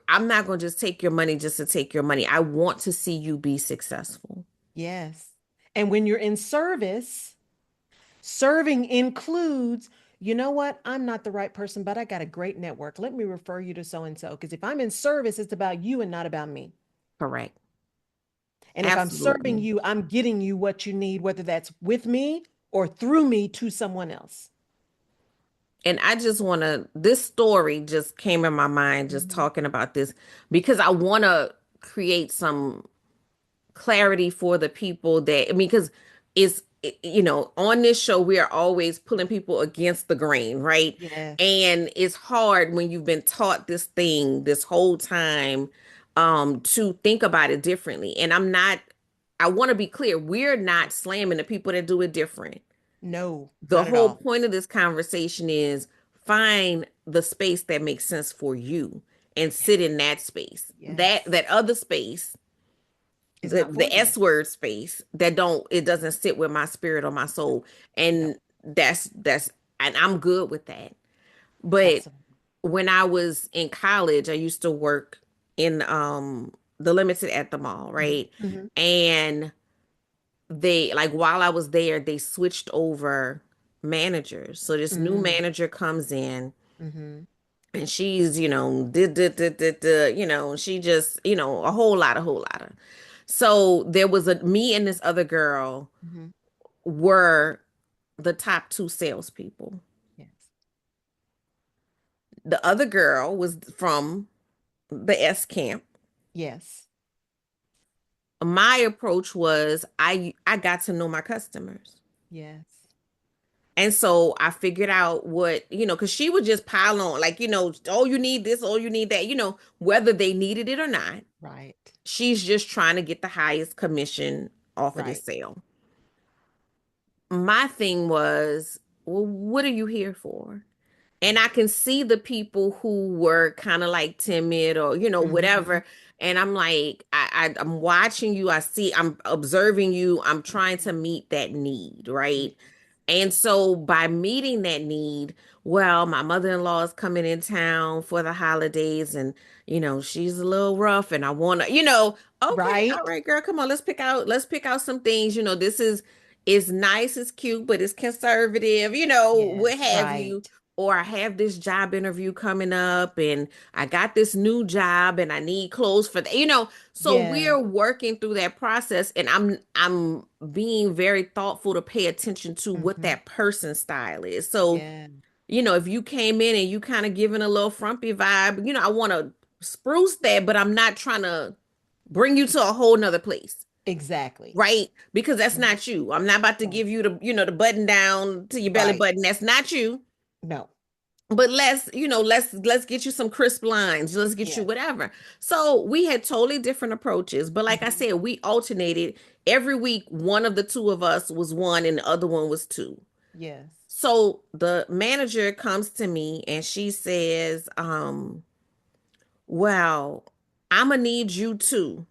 I'm not going to just take your money just to take your money. I want to see you be successful. Yes. And when you're in service, serving includes, you know what? I'm not the right person, but I got a great network. Let me refer you to so and so. Because if I'm in service, it's about you and not about me. Correct. And if I'm serving Absolutely. you, I'm getting you what you need, whether that's with me or through me to someone else. And I just want to, this story just came in my mind just Mm-hmm. talking about this because I want to create some clarity for the people that, I mean, because on this show, we are always pulling people against the grain, right? Yes. And it's hard when you've been taught this thing this whole time to think about it differently. And I want to be clear, we're not slamming the people that do it different. No, The not at whole all. point of this conversation is find the space that makes sense for you and sit in that space. That Yes. other space, It's not the for you. S word space that don't it doesn't sit with my spirit or my soul. No, And that's and I'm good with that. But absolutely. when I was in college, I used to work in the limited at the mall, Hmm. right? Hmm. And they like while I was there, they switched over managers. So this new Mm. manager comes in Hmm. and she's, she just, a whole lot of. So there was a me and this other girl Hmm. were the top two salespeople. Yes. The other girl was from the S camp. Yes. My approach was I got to know my customers. Yes. And so I figured out what, because she would just pile on, like, oh, you need this, oh, you need that, whether they needed it or not. Right. She's just trying to get the highest commission off of this Right. sale. My thing was, well, what are you here for? And I can see the people who were kind of like timid or, Hmm. whatever. And I'm like, I'm watching you. I'm observing you. I'm trying to meet that need, right? Yes. And so by meeting that need, well, my mother-in-law is coming in town for the holidays and she's a little rough and I want to, okay, all Right. right, girl, come on, let's pick out some things. This is it's nice, it's cute, but it's conservative, what Yes. have you. Right. Or I have this job interview coming up and I got this new job and I need clothes for that. So Yeah. we're working through that process and I'm being very thoughtful to pay attention to what Hmm. that person's style is. So, Yeah. if you came in and you kind of giving a little frumpy vibe, I want to spruce that, but I'm not trying to bring you to a whole nother place. Exactly. Right? Because that's Mhm. not you. I'm not about to Right. give you the button down to your belly Right. button. That's not you. No. But let's get you some crisp lines. Let's get you Yes. whatever. So we had totally different approaches. But like I Hmm. said, we alternated every week. One of the two of us was one and the other one was two. Yes. So the manager comes to me and she says, well, I'ma need you too.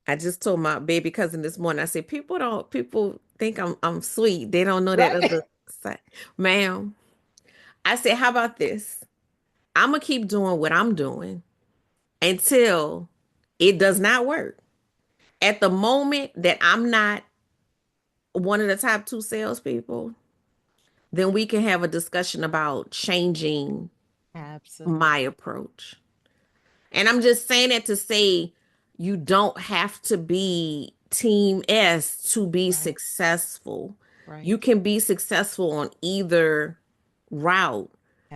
I just told my baby cousin this morning, I said, people think I'm sweet. They don't know that Right. other side. Ma'am, I said, how about this? I'm gonna keep doing what I'm doing until it does not work. At the moment that I'm not one of the top two salespeople, then we can have a discussion about changing my Absolutely. approach. And I'm just saying that to say you don't have to be Team S to be Right. successful. You Right. can be successful on either route,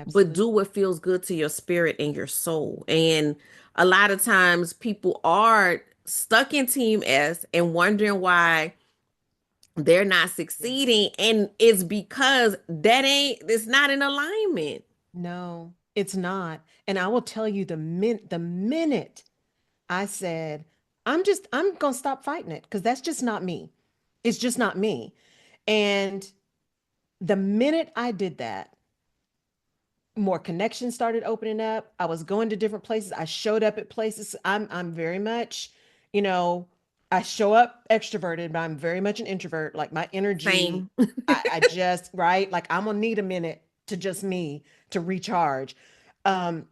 but do Absolutely. what feels good to your spirit and your soul. And a lot of times people are stuck in Team S and wondering why they're not Yeah. succeeding. And it's because it's not in alignment. No, it's not. And I will tell you the minute I said, I'm gonna stop fighting it because that's just not me. It's just not me. And the minute I did that, more connections started opening up. I was going to different places. I showed up at places. I'm very much, you know, I show up extroverted, but I'm very much an introvert. Like my energy, Same. I just, right? Like I'm gonna need a minute to just me to recharge. Um,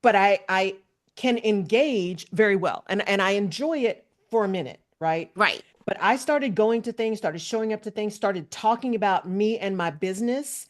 but I can engage very well and I enjoy it for a minute, right? Right. But I started going to things, started showing up to things, started talking about me and my business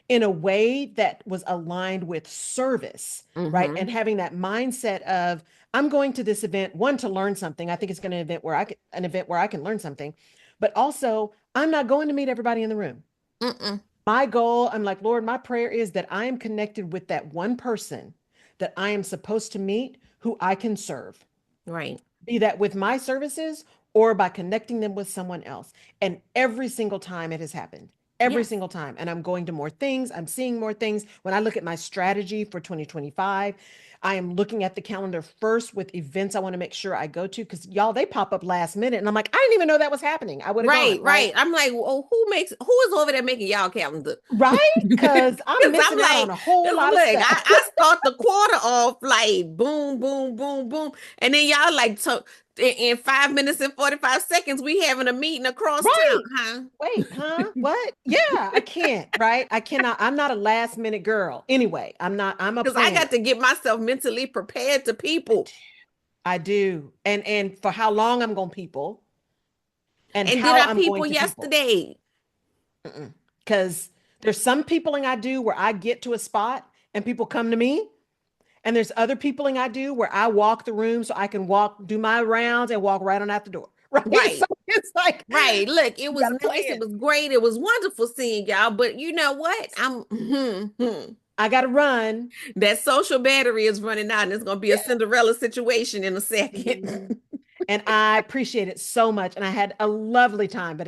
in a way that was aligned with service, right? Mm-hmm. And having that mindset of I'm going to this event, one, to learn something. I think it's going to an event where I can learn something, but also I'm not going to meet everybody in the room. Mm-mm. My goal, I'm like, Lord, my prayer is that I am connected with that one person that I am supposed to meet who I can serve, Right. be that with my services or by connecting them with someone else. And every single time it has happened, every Yes. single time. And I'm going to more things, I'm seeing more things. When I look at my strategy for 2025, I am looking at the calendar first with events I want to make sure I go to because y'all, they pop up last minute. And I'm like, I didn't even know that was happening. I would have Right, gone, right? right. I'm like, oh, who is over there making y'all calendar? Right? Because I'm Because I'm missing out on like, a whole lot look, of stuff. I start the quarter off like boom, boom, boom, boom. And then y'all like in 5 minutes and 45 seconds, we having a meeting across town, Right. huh? Wait, huh? What? Yeah, I can't, right? I cannot. I'm not a last minute girl. Anyway, I'm not, I'm a Because I got planner. to get myself mentally prepared to I people. do. I do. And for how long I'm going to people and And did how I I'm going people to people. yesterday? Because there's some peopling I do where I get to a spot and people come to me. And there's other peopling I do where I walk the room so I can walk, do my rounds and walk right on out the door. Right. So Right, it's like, right. Look, it you was got to nice. It plan. was great. It was wonderful seeing y'all. But you know what? I got to run. That social battery is running out, and it's going to be a Cinderella situation in a Mhm. second. And I appreciate it so much. And I had a lovely time, but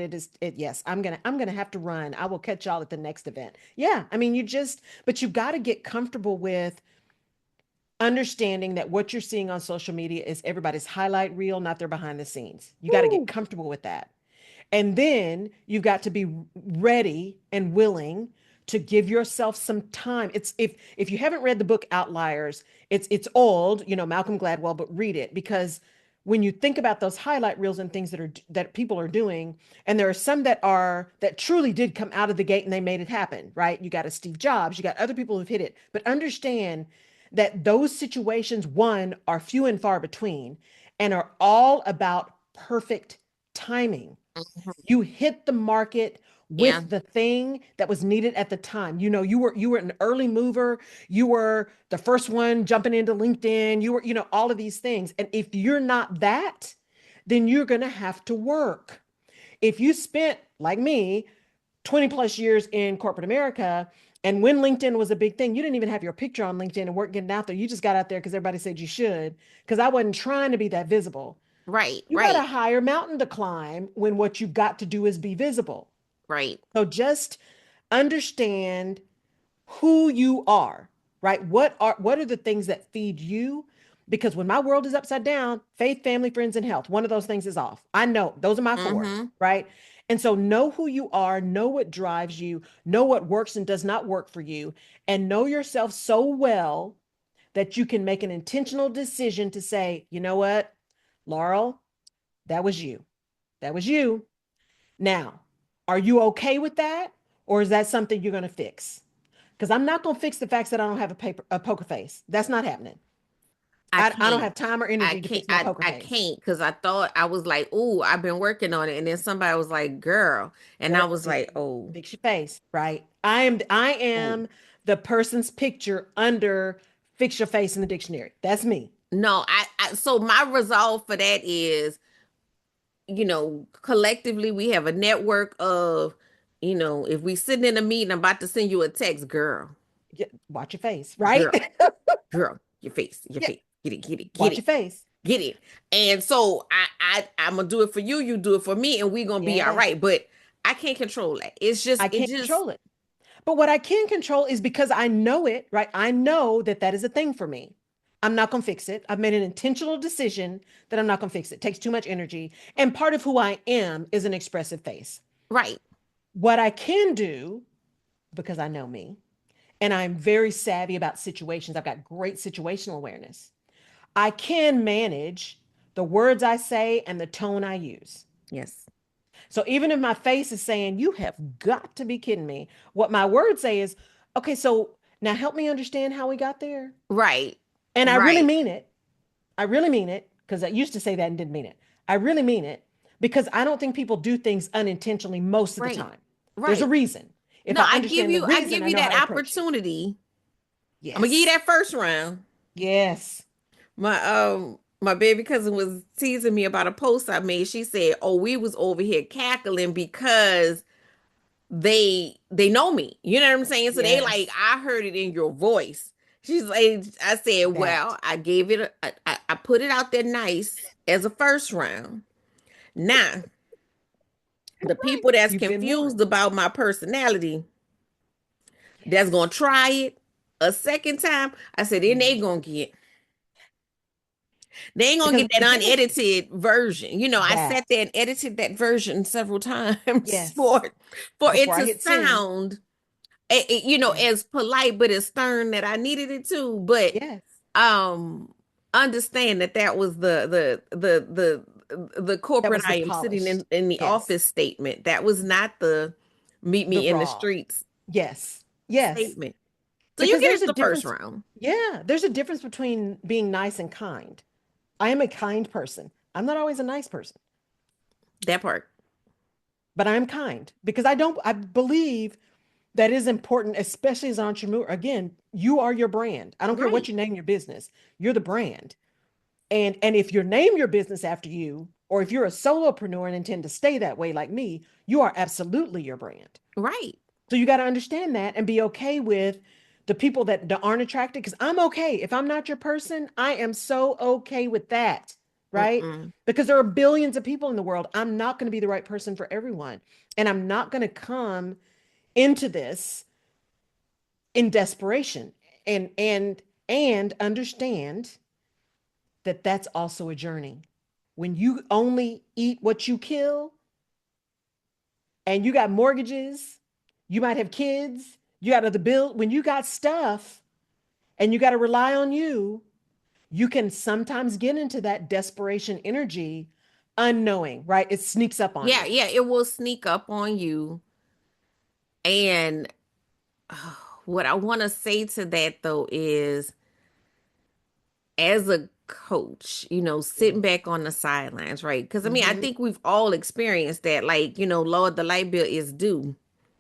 yes, I'm gonna have to run. I will catch y'all at the next event. Yeah, I mean, but you got to get comfortable with understanding that what you're seeing on social media is everybody's highlight reel, not their behind the scenes. You got to get Woo. comfortable with that. And then you've got to be ready and willing to give yourself some time. It's if you haven't read the book Outliers, it's old, Malcolm Gladwell, but read it because when you think about those highlight reels and things that people are doing, and there are some that truly did come out of the gate and they made it happen, right? You got a Steve Jobs, you got other people who've hit it, but understand that those situations, one, are few and far between and are all about perfect timing. Mhm. You hit the market Yeah, with the thing that was needed at the time. You were an early mover. You were the first one jumping into LinkedIn. You were, all of these things. And if you're not that, then you're going to have to work. If you spent, like me, 20 plus years in corporate America, and when LinkedIn was a big thing, you didn't even have your picture on LinkedIn and weren't getting out there. You just got out there because everybody said you should, because I wasn't trying to be that visible. right, You got a right, higher mountain to climb when what you've got to do is be visible. right. So just understand who you are, right? What are the things that feed you? Because when my world is upside down, faith, family, friends, and health, one of those things is off. I know those are my four, Mm-hmm. right? And so know who you are, know what drives you, know what works and does not work for you, and know yourself so well that you can make an intentional decision to say, you know what, Laurel, that was you. That was you. Now, are you okay with that? Or is that something you're going to fix? Because I'm not going to fix the facts that I don't have a poker face. That's not happening. I I don't can't. have time or energy to fix my poker I face. can't because I thought I was like, oh, I've been working on it. And then somebody was like, girl. And I Yep. was like, oh, Fix your face, right? I oh. am the person's picture under fix your face in the dictionary. That's me. No, so my resolve for that is collectively we have a network of, if we sitting in a meeting, I'm about to send you a text, girl, Yeah, watch your face, right? girl, girl, your Yeah, face, get it, get it, get watch it, your face. get it. And so I'm gonna do it for you, you do it for me, and we gonna be all Yes, right. But I can't control that. I It can't just control it. But what I can control is because I know it, right? I know that that is a thing for me. I'm not going to fix it. I've made an intentional decision that I'm not going to fix it. It takes too much energy. And part of who I am is an expressive face. right. What I can do, because I know me, and I'm very savvy about situations, I've got great situational awareness. I can manage the words I say and the tone I use. Yes. So even if my face is saying, you have got to be kidding me, what my words say is, okay, so now help me understand how we got there. Right. And I really Right. mean it. I really mean it because I used to say that and didn't mean it. I really mean it because I don't think people do things unintentionally most of the Right. time. There's a Right. reason. If No, I understand the I reason, give I you know how that to approach you. opportunity. I'm gonna give you Yes. that first round. Yes. My baby cousin was teasing me about a post I made. She said, "Oh, we was over here cackling because they know me." You know what I'm saying? So they like, Yes. I heard it in your voice. She's like, I said, That. "Well, I gave it I put it out there nice as a first round. Now, the Right. people that's You've been confused warned. about my personality, that's Yes. gonna try it a second time, I said, then Yes. they ain't gonna Because get at the that beginning, unedited version. I sat that. there and edited that version several times Yes. for it Before I to hit send. sound, Yes. as polite but as stern that I needed it to. But Yes. um, understand that that was the That corporate was the I am sitting polished. in the Yes. office statement. That was not the meet The me in the raw. streets Yes. Yes. statement. So you Because get there's it a the first difference. round. Yeah. There's a difference between being nice and kind. I am a kind person. I'm not always a nice person, That part. but I'm kind because I believe that is important, especially as an entrepreneur. Again, you are your brand. I don't care what Right. you name your business, you're the brand. And if you name your business after you, or if you're a solopreneur and intend to stay that way like me, you are absolutely your brand. Right. So you got to understand that and be okay with the people that aren't attracted. Because I'm okay. If I'm not your person, I am so okay with that. Right. Mm-mm. Because there are billions of people in the world. I'm not going to be the right person for everyone. And I'm not going to come into this in desperation and understand that that's also a journey. When you only eat what you kill and you got mortgages, you might have kids, you got other bills, when you got stuff and you got to rely on you, you can sometimes get into that desperation energy unknowing, right? It sneaks up on Yeah, you. yeah, it will sneak up on you. And what I want to say to that though is, as a coach, sitting Yes. back on the sidelines, right? Because I mean, I Mm-hmm. think we've all experienced that, like, Lord, the light bill is due,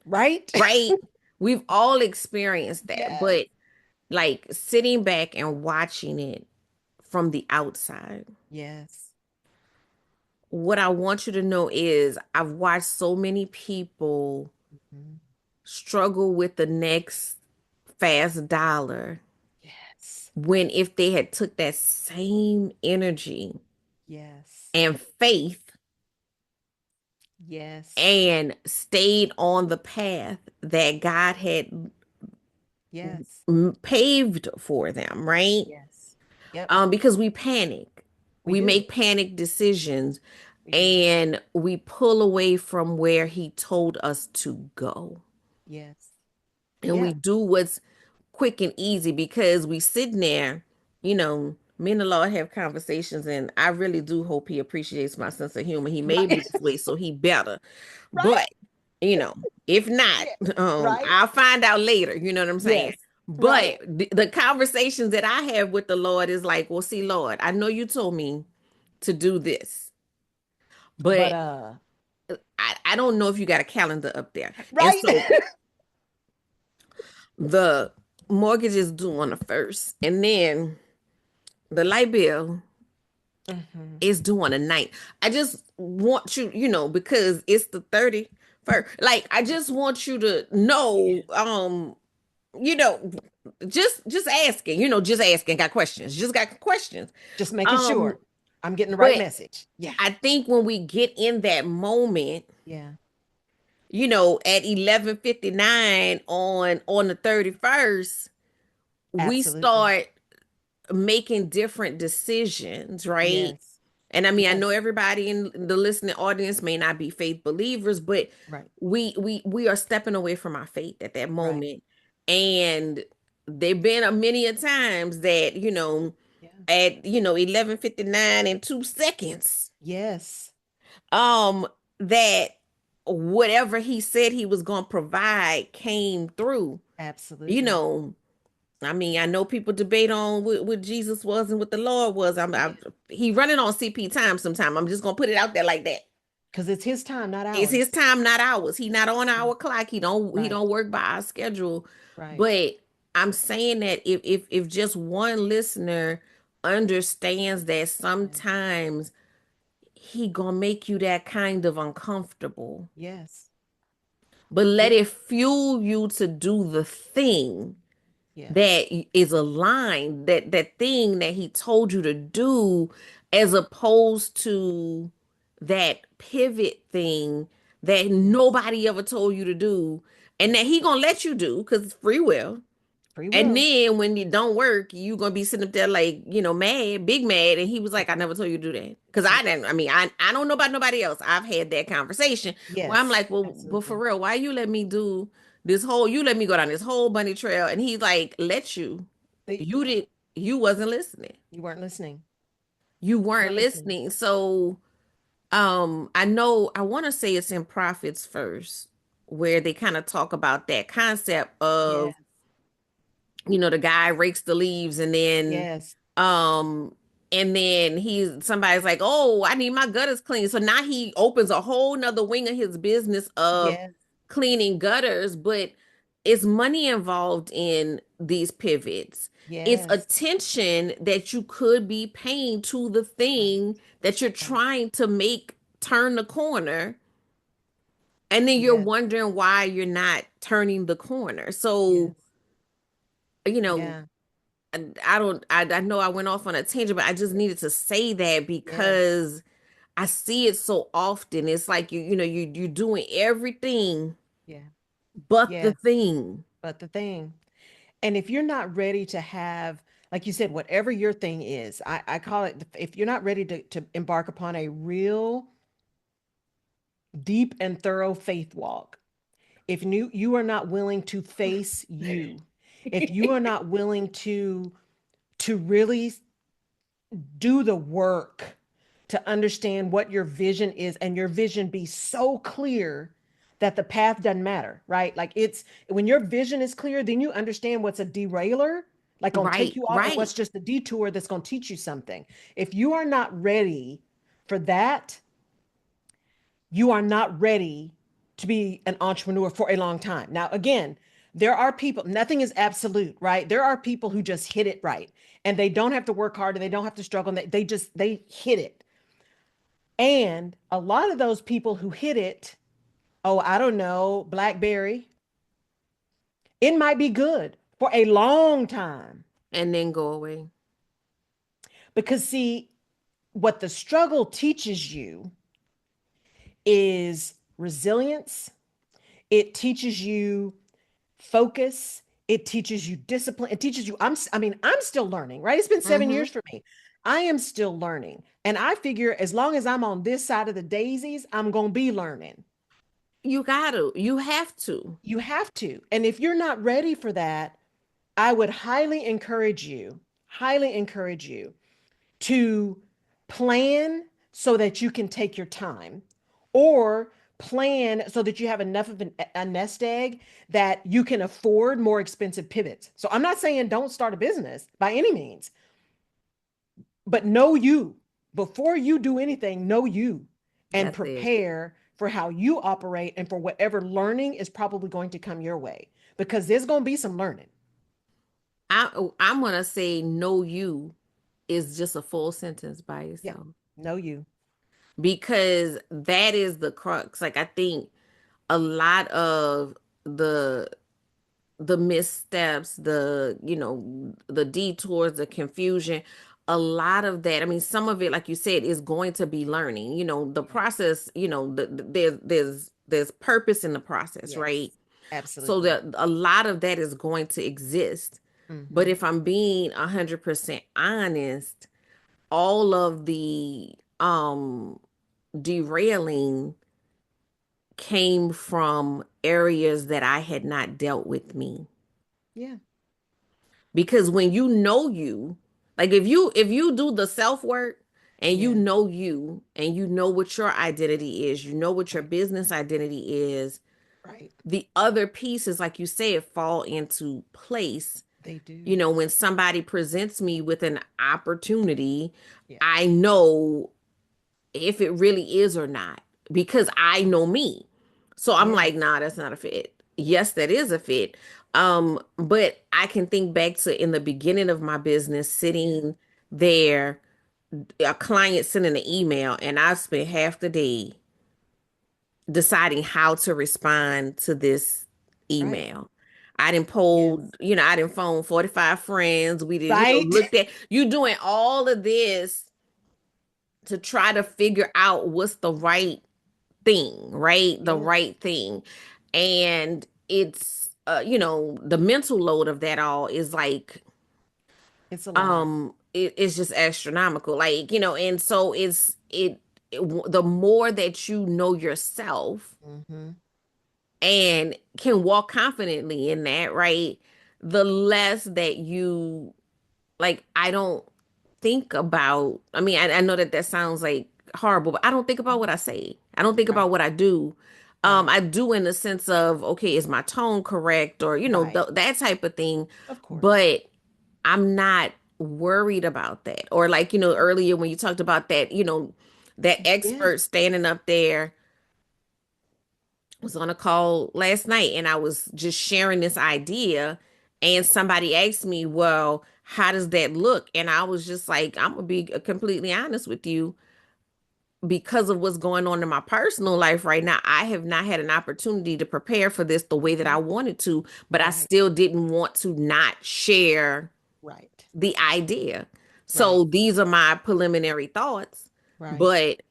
Right? right? We've all experienced that. Yes. But like sitting back and watching it from the outside, Yes. what I want you to know is I've watched so many people Mhm. struggle with the next fast dollar, Yes. when if they had took that same energy Yes. and faith Yes. and stayed on the path that God had Yes. paved for them, right? Yes. Yep. Because we panic. We We do. make panic decisions We do. and we pull away from where he told us to go. Yes. And we Yep. do what's quick and easy because we sitting there, me and the Lord have conversations, and I really do hope he appreciates my sense of humor. He made me Right. this way, so he better. Right. But, if not, Yeah. Right. I'll find out later. You know what I'm saying? Yes. Right. But the conversations that I have with the Lord is like, well, see, Lord, I know you told me to do this, But but I don't know if you got a calendar up there. And right. so the mortgage is due on the first, and then the light bill Hmm. It's doing a night. I just want you, because it's the 31st. Like, I just want you to Yeah. know, you know, just asking, just asking, got questions, just got questions. Just making Um, sure I'm getting the right but message. Yeah. I think when we get in that moment, Yeah. at 11:59 on the 31st, we Absolutely. start making different decisions, right? Yes. And I mean, I know Yes. everybody in the listening audience may not be faith believers, but Right. we are stepping away from our faith at that Right. moment. And there've been a many a times that, Yeah. at 11:59 and 2 seconds, Yes. um, that whatever he said he was gonna provide came through. You Absolutely. know, I mean, I know people debate on what Jesus was and what the Lord was. Yeah. He running on CP time sometime. I'm just gonna put it out there like that. Because it's his time, not It's his ours. time, not ours. He not on Yeah. our clock. He Right. don't work by our schedule. Right. But I'm saying that if just one listener understands that Yeah. sometimes he gonna make you that kind of uncomfortable, Yes. but let Yeah. it fuel you to do the thing Yeah. that is aligned, that thing that he told you to do, as opposed to that pivot thing that Yes. nobody ever told you to do, and that he gonna let you do because it's free will. Free And will. then when it don't work, you gonna be sitting up there like, mad, big mad. And he was like, I Right. never told you to do that. Cause I Yeah. didn't, I mean, I don't know about nobody else. I've had that conversation where I'm Yes. like, well, but for Absolutely. real, why you let me do you let me go down this whole bunny trail? And he's like, let you. They, You did you wasn't listening. you weren't listening. You You weren't weren't listening. listening. So I know I want to say it's in Prophets first, where they kind of talk about that concept of, Yes. the guy rakes the leaves Yes. um and then somebody's like, oh, I need my gutters clean, so now he opens a whole nother wing of his business of Yes. cleaning gutters. But it's money involved in these pivots. It's Yes. attention that you could be paying to the Right. thing that you're Right. trying to make turn the corner, and then you're Yes. wondering why you're not turning the corner. So Yes. you know Yeah. I don't I know I went off on a tangent, but I just Yeah. needed to say that Yes. because I see it so often. It's like you're doing everything Yeah. but the Yes. thing. But the thing, and if you're not ready to have, like you said, whatever your thing is, I call it, if you're not ready to embark upon a real deep and thorough faith walk, if you are not willing to face you, if you are not willing to really do the work to understand what your vision is, and your vision be so clear that the path doesn't matter, right? Like, it's when your vision is clear, then you understand what's a derailer, like gonna take Right, you off, and right. what's just a detour that's gonna teach you something. If you are not ready for that, you are not ready to be an entrepreneur for a long time. Now, again, there are people, nothing is absolute, right? There are people who just hit it right, and they don't have to work hard, and they don't have to struggle. And they hit it. And a lot of those people who hit it, oh, I don't know, BlackBerry, it might be good for a long time. And then go away. Because, see, what the struggle teaches you is resilience. It teaches you focus. It teaches you discipline. It teaches you, I mean, I'm still learning, right? It's been 7 years Mm-hmm. for me. I am still learning. And I figure as long as I'm on this side of the daisies, I'm going to be learning. You have to. You have to. And if you're not ready for that, I would highly encourage you to plan so that you can take your time, or plan so that you have enough of a nest egg that you can afford more expensive pivots. So I'm not saying don't start a business by any means, but know you. Before you do anything, know you, and That's it. prepare for how you operate and for whatever learning is probably going to come your way, because there's going to be some learning. I'm gonna say know you is just a full sentence by Yeah. itself. Know you. Because that is the crux. Like I think a lot of the the missteps, the detours, the confusion, a lot of that. I mean, some of it, like you said, is going to be learning. The Yeah. process. There's purpose in the process, right? Yes. So Absolutely. that a lot of that is going to exist. But Mm-hmm. if I'm being 100% honest, all of the derailing came from areas that I had not dealt with me. Yeah. Because when like if you do the self work and Yeah. you and you know what your identity is, you know what your Right. business identity is, Right. the other pieces, like you said, fall into place. They do. When somebody presents me with an opportunity, Yeah. I know if it really is or not because I know me. So I'm Yes. like, nah, that's not a fit. Yes, that is a fit. But I can think back to in the beginning of my business Yeah. sitting there, a client sending an email, and I spent half the day deciding how to respond to this Right. email. I didn't Yes. poll, I didn't phone 45 friends. We did, Right. looked at you doing all of this to try to figure out what's the right thing, right? The Yes. right thing. And it's the mental load of that all is like It's a lot. it's just astronomical. Like, and so the more that you know yourself Mm-hmm. and can walk confidently in that, right? The less that you like I don't think about. I mean, I know that sounds like horrible, but I don't think about what I say. I don't think Right. about what I do. Right. I do in the sense of, okay, is my tone correct, or Right. that type of thing. Of course. But I'm not worried about that. Or like, earlier when you talked about that, that Yeah. expert standing up there was on a call last night and I was just sharing this idea and somebody asked me, "Well, how does that look?" And I was just like, "I'm gonna be completely honest with you. Because of what's going on in my personal life right now, I have not had an opportunity to prepare for this the way that I Yeah. wanted to, but I Right. still didn't want to not share Right. the idea. Right. So these are my preliminary thoughts, Right. but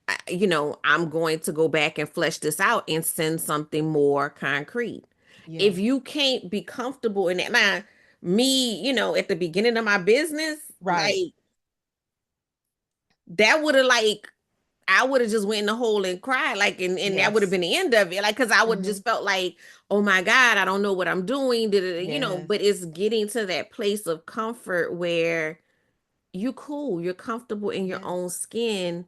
I'm going to go back and flesh this out and send something more concrete. Yeah. If you can't be comfortable in that, now me, at the beginning of my business, Right. like that would have like I would have just went in the hole and cried, like, and that would have Yes. been the end of it, like, because I would have Mm-hmm. just felt like, oh my God, I don't know what I'm doing, Yes. but it's getting to that place of comfort where you cool, you're comfortable in your own Yes. skin,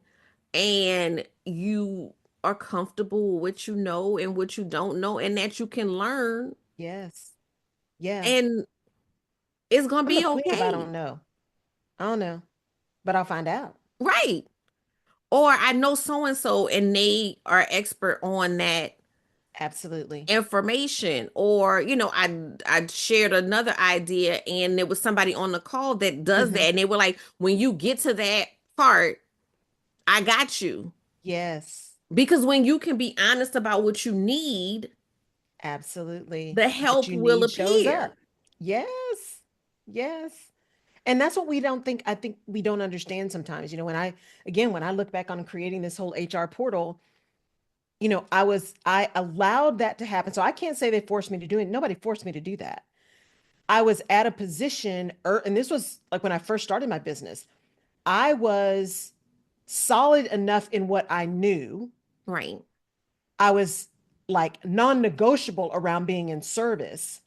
and you are comfortable with what you know and what you don't know, and that you can learn, Yes. Yeah. and it's gonna I'm the be queen of I okay, don't know. I don't know, but I'll find out. right? Or I know so and so, and they are expert on that Absolutely. information. Or I shared another idea and there was somebody on the call that does that, Hmm. and they were like, when you get to that part, I got you. Yes. Because when you can be honest about what you need, Absolutely. the What help you will need shows appear. up. Yes. Yes. And that's what we don't think, I think we don't understand sometimes. When I look back on creating this whole HR portal, I allowed that to happen. So I can't say they forced me to do it. Nobody forced me to do that. I was at a position, and this was like when I first started my business, I was solid enough in what I knew. Right. I was like non negotiable around being in service.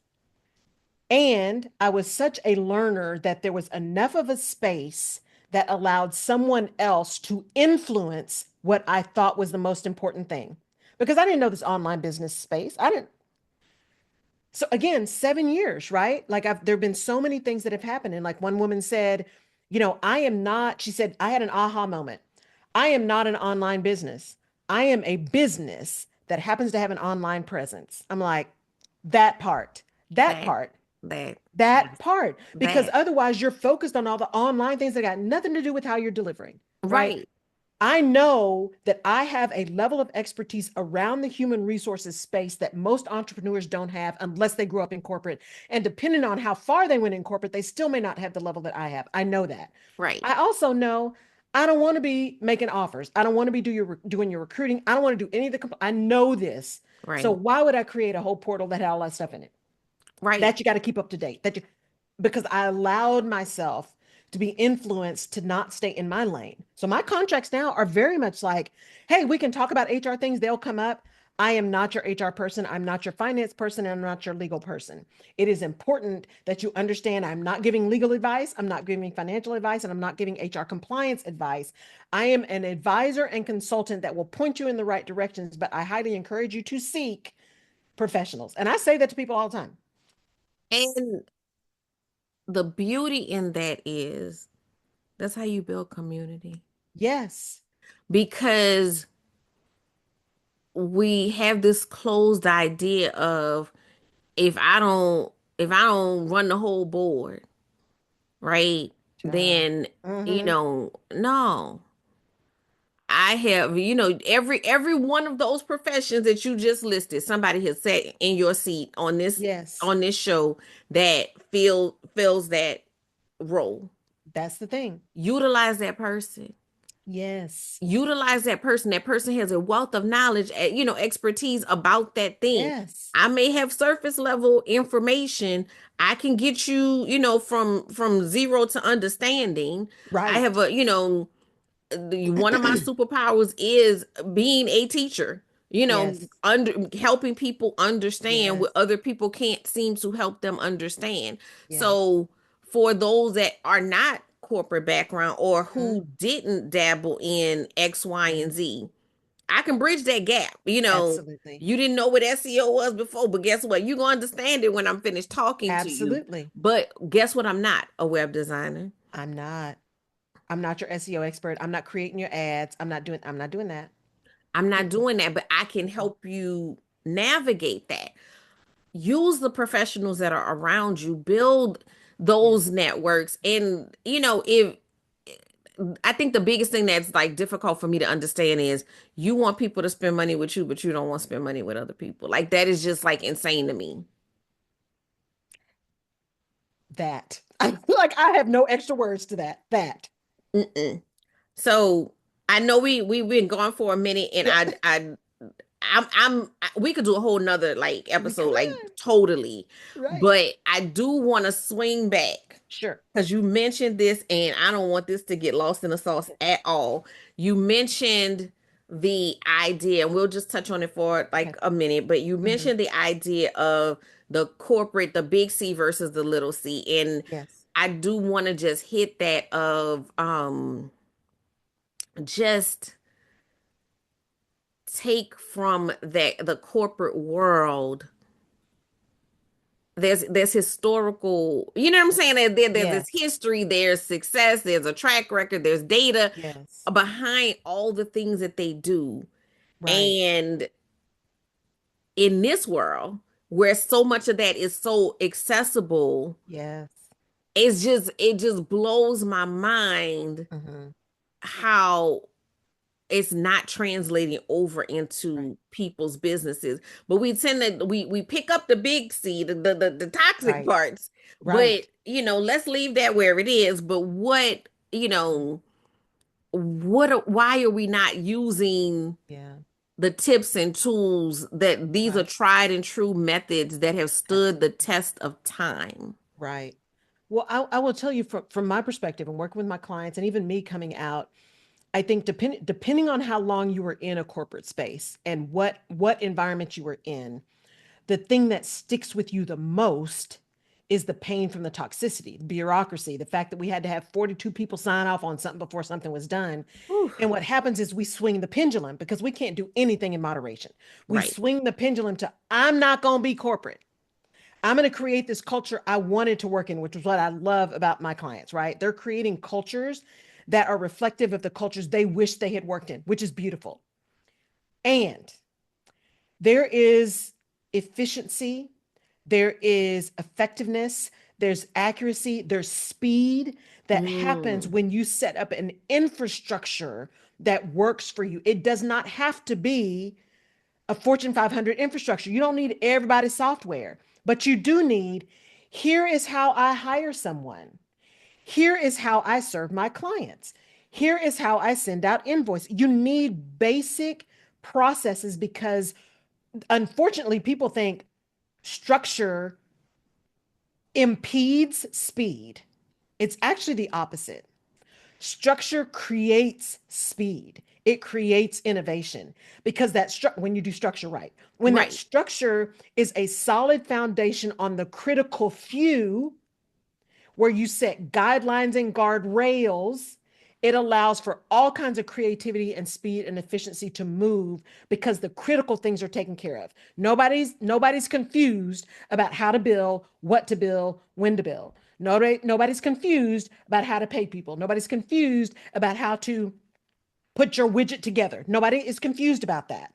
And I was such a learner that there was enough of a space that allowed someone else to influence what I thought was the most important thing. Because I didn't know this online business space. I didn't. So again, 7 years, right? Like there have been so many things that have happened. And like one woman said, I am not, she said, I had an aha moment. I am not an online business. I am a business that happens to have an online presence. I'm like, that part, that That part. that That part, because that otherwise you're focused on all the online things that got nothing to do with how you're delivering, right? right, I know that I have a level of expertise around the human resources space that most entrepreneurs don't have unless they grew up in corporate. And depending on how far they went in corporate, they still may not have the level that I have. I know that. right, I also know I don't want to be making offers. I don't want to be doing your recruiting. I don't want to do any of the. I know this. So right, why would I create a whole portal that had all that stuff in it? right. That you got to keep up to date. Because I allowed myself to be influenced to not stay in my lane. So my contracts now are very much like, hey, we can talk about HR things, they'll come up. I am not your HR person. I'm not your finance person. And I'm not your legal person. It is important that you understand I'm not giving legal advice. I'm not giving financial advice. And I'm not giving HR compliance advice. I am an advisor and consultant that will point you in the right directions, but I highly encourage you to seek professionals. And I say that to people all the time. And the beauty in that is that's how you build community. Yes. Because we have this closed idea of if I don't run the whole board, right? Child. Then, Mm-hmm. no. I have, every one of those professions that you just listed, somebody has sat in your seat Yes. on this show that fills that role. That's the thing. Utilize that person. Yes. Utilize that person. That person has a wealth of knowledge, expertise about that thing. Yes. I may have surface level information. I can get you, from zero to understanding. I have Right. one of my superpowers is being a teacher, Yes. under helping people understand Yes. what other people can't seem to help them understand. Yes. So for those that are not corporate background or Mhm. who didn't dabble in X, Y, and Yes. Z, I can bridge that gap. Absolutely. You didn't know what SEO was before, but guess what? You're gonna understand it when I'm finished talking to you. Absolutely. But guess what? I'm not a web designer. I'm not. I'm not your SEO expert. I'm not creating your ads. I'm not doing that. I'm not Mm-mm. doing that, but I can Mm-mm. help you navigate that. Use the professionals that are around you, build those Yes. networks. And, if I think the biggest thing that's like difficult for me to understand is you want people to spend money with you, but you don't want to spend money with other people. Like that is just like insane to me. That. I feel like I have no extra words to that. That. Mm-mm. So I know we've been gone for a minute, and Yeah. we could do a whole nother like We episode, like could. totally, Right. but I do want to swing back Sure. because you mentioned this, and I don't want this to get lost in the sauce at all. You mentioned the idea, and we'll just touch on it for Okay. like a minute, but you Hmm. mentioned the idea of the corporate, the big C versus the little C, and Yes. I do want to just hit that of just take from the corporate world. There's historical, you know what I'm saying? There's this Yes. history, there's success, there's a track record, there's data Yes. behind all the things that they do. Right. And in this world where so much of that is so accessible, Yes. it just blows my mind Hmm. how it's not translating over Right. into people's businesses. But we tend to we pick up the big C, the toxic Right. parts. But Right. let's leave that where it is. But why are we not using Yeah. the tips and tools that these are Right. tried and true methods that have stood the Absolutely. test of time? Right. Well, I will tell you from my perspective and working with my clients and even me coming out, I think depending on how long you were in a corporate space and what environment you were in, the thing that sticks with you the most is the pain from the toxicity, the bureaucracy, the fact that we had to have 42 people sign off on something before something was done. Whew. And what happens is we swing the pendulum because we can't do anything in moderation. We Right. swing the pendulum to, I'm not going to be corporate. I'm going to create this culture I wanted to work in, which is what I love about my clients, right? They're creating cultures that are reflective of the cultures they wish they had worked in, which is beautiful. And there is efficiency, there is effectiveness, there's accuracy, there's speed that happens Mm, when you set up an infrastructure that works for you. It does not have to be a Fortune 500 infrastructure. You don't need everybody's software, but you do need, here is how I hire someone. Here is how I serve my clients. Here is how I send out invoice. You need basic processes because unfortunately people think structure impedes speed. It's actually the opposite. Structure creates speed. It creates innovation because when you do structure right, when that right, structure is a solid foundation on the critical few, where you set guidelines and guardrails, it allows for all kinds of creativity and speed and efficiency to move because the critical things are taken care of. Nobody's confused about how to bill, what to bill, when to bill. Nobody's confused about how to pay people. Nobody's confused about how to put your widget together. Nobody is confused about that.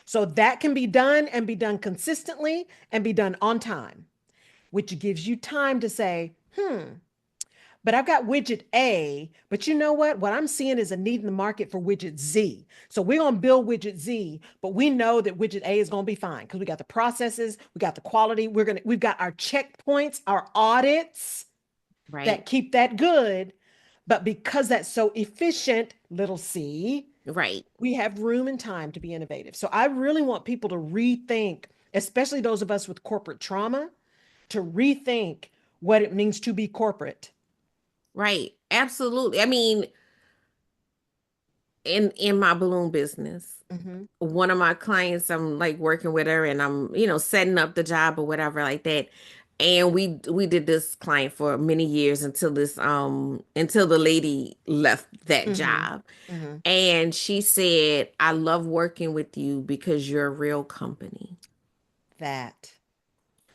So that can be done and be done consistently and be done on time, which gives you time to say, but I've got widget A, but you know what? What I'm seeing is a need in the market for widget Z. So we're going to build widget Z, but we know that widget A is going to be fine because we got the processes, we got the quality, we've got our checkpoints, our audits right, that keep that good. But because that's so efficient, little c, right, we have room and time to be innovative. So I really want people to rethink, especially those of us with corporate trauma, to rethink what it means to be corporate. right. Absolutely. I mean, in my balloon business, Mm-hmm. one of my clients, I'm like working with her and I'm, setting up the job or whatever like that. And we did this client for many years until the lady left that Mm-hmm. job. Mm-hmm. And she said, "I love working with you because you're a real company." That.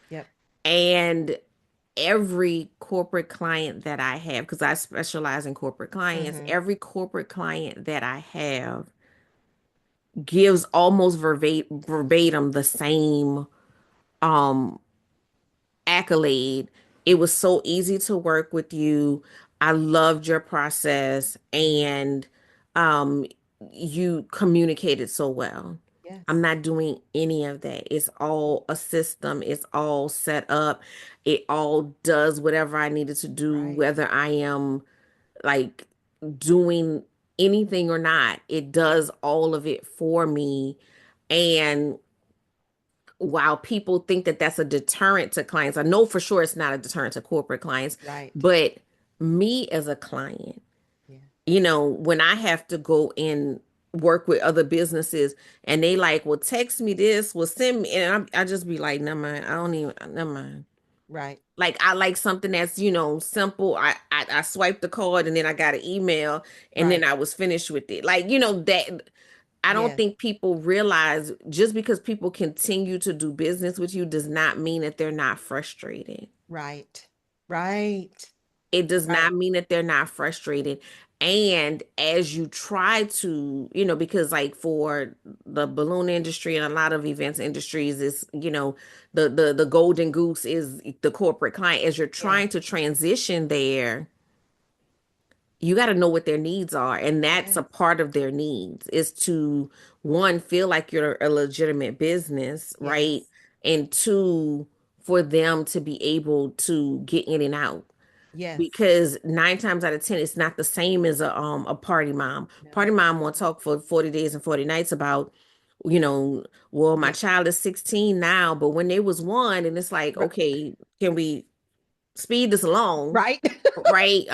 Yep. And every corporate client that I have, because I specialize in corporate clients, Mm-hmm. every corporate client that I have gives almost verbatim the same um accolade. It was so easy to work with you. I loved your process Mm-hmm. and um you communicated so well. I'm Yes. not doing any of that. It's all a system. It's all set up. It all does whatever I needed to do, Right. whether I am like doing anything or not. It does all of it for me. And while people think that that's a deterrent to clients, I know for sure it's not a deterrent to corporate clients, Right. but me as a client, Yeah. when I have to go and work with other businesses and they like, well, text me this, well, send me, and I just be like, never mind, I don't even, never mind. Right. Like I like something that's simple. I swiped the card and then I got an email and then Right. I was finished with it. Like that. I don't Yes. think people realize just because people continue to do business with you does not mean that they're not frustrated. Right. Right. It does Right. not mean that they're not frustrated. And as you try to, because like for the balloon industry and a lot of events industries is, the golden goose is the corporate client. As you're Yeah. trying to transition there, you got to know what their needs are, and that's a Yes. part of their needs is to one feel like you're a legitimate business, right? Yes. And two, for them to be able to get in and out, Yes. because 9 times out of 10 it's not the same as a party mom. No. Party mom will No. talk for 40 days and 40 nights about, you know well, my Yeah. child is 16 now, but when they was one, and it's like, Ri- okay, can we speed this along, Right. right?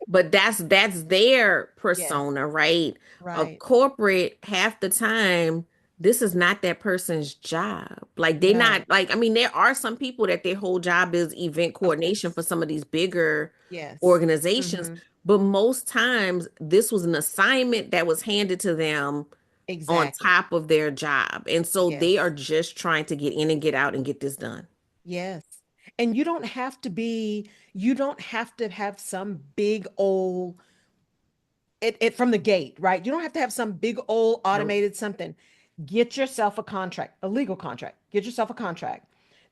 But that's their Yes. persona, right? A Right. corporate, half the time, this is not that person's job. Like they No. not like, I mean, there are some people that their whole job is event Of coordination for course. some of these bigger Yes. organizations, Mm-hmm. but most times this was an assignment that was handed to them on Exactly. top of their job. And so they are Yes. just trying to get in and get out and get this done. Yes. And you don't have to have some big old it from the gate, right? You don't have to have some big old Nope. automated something. Get yourself a contract, a legal contract. Get yourself a contract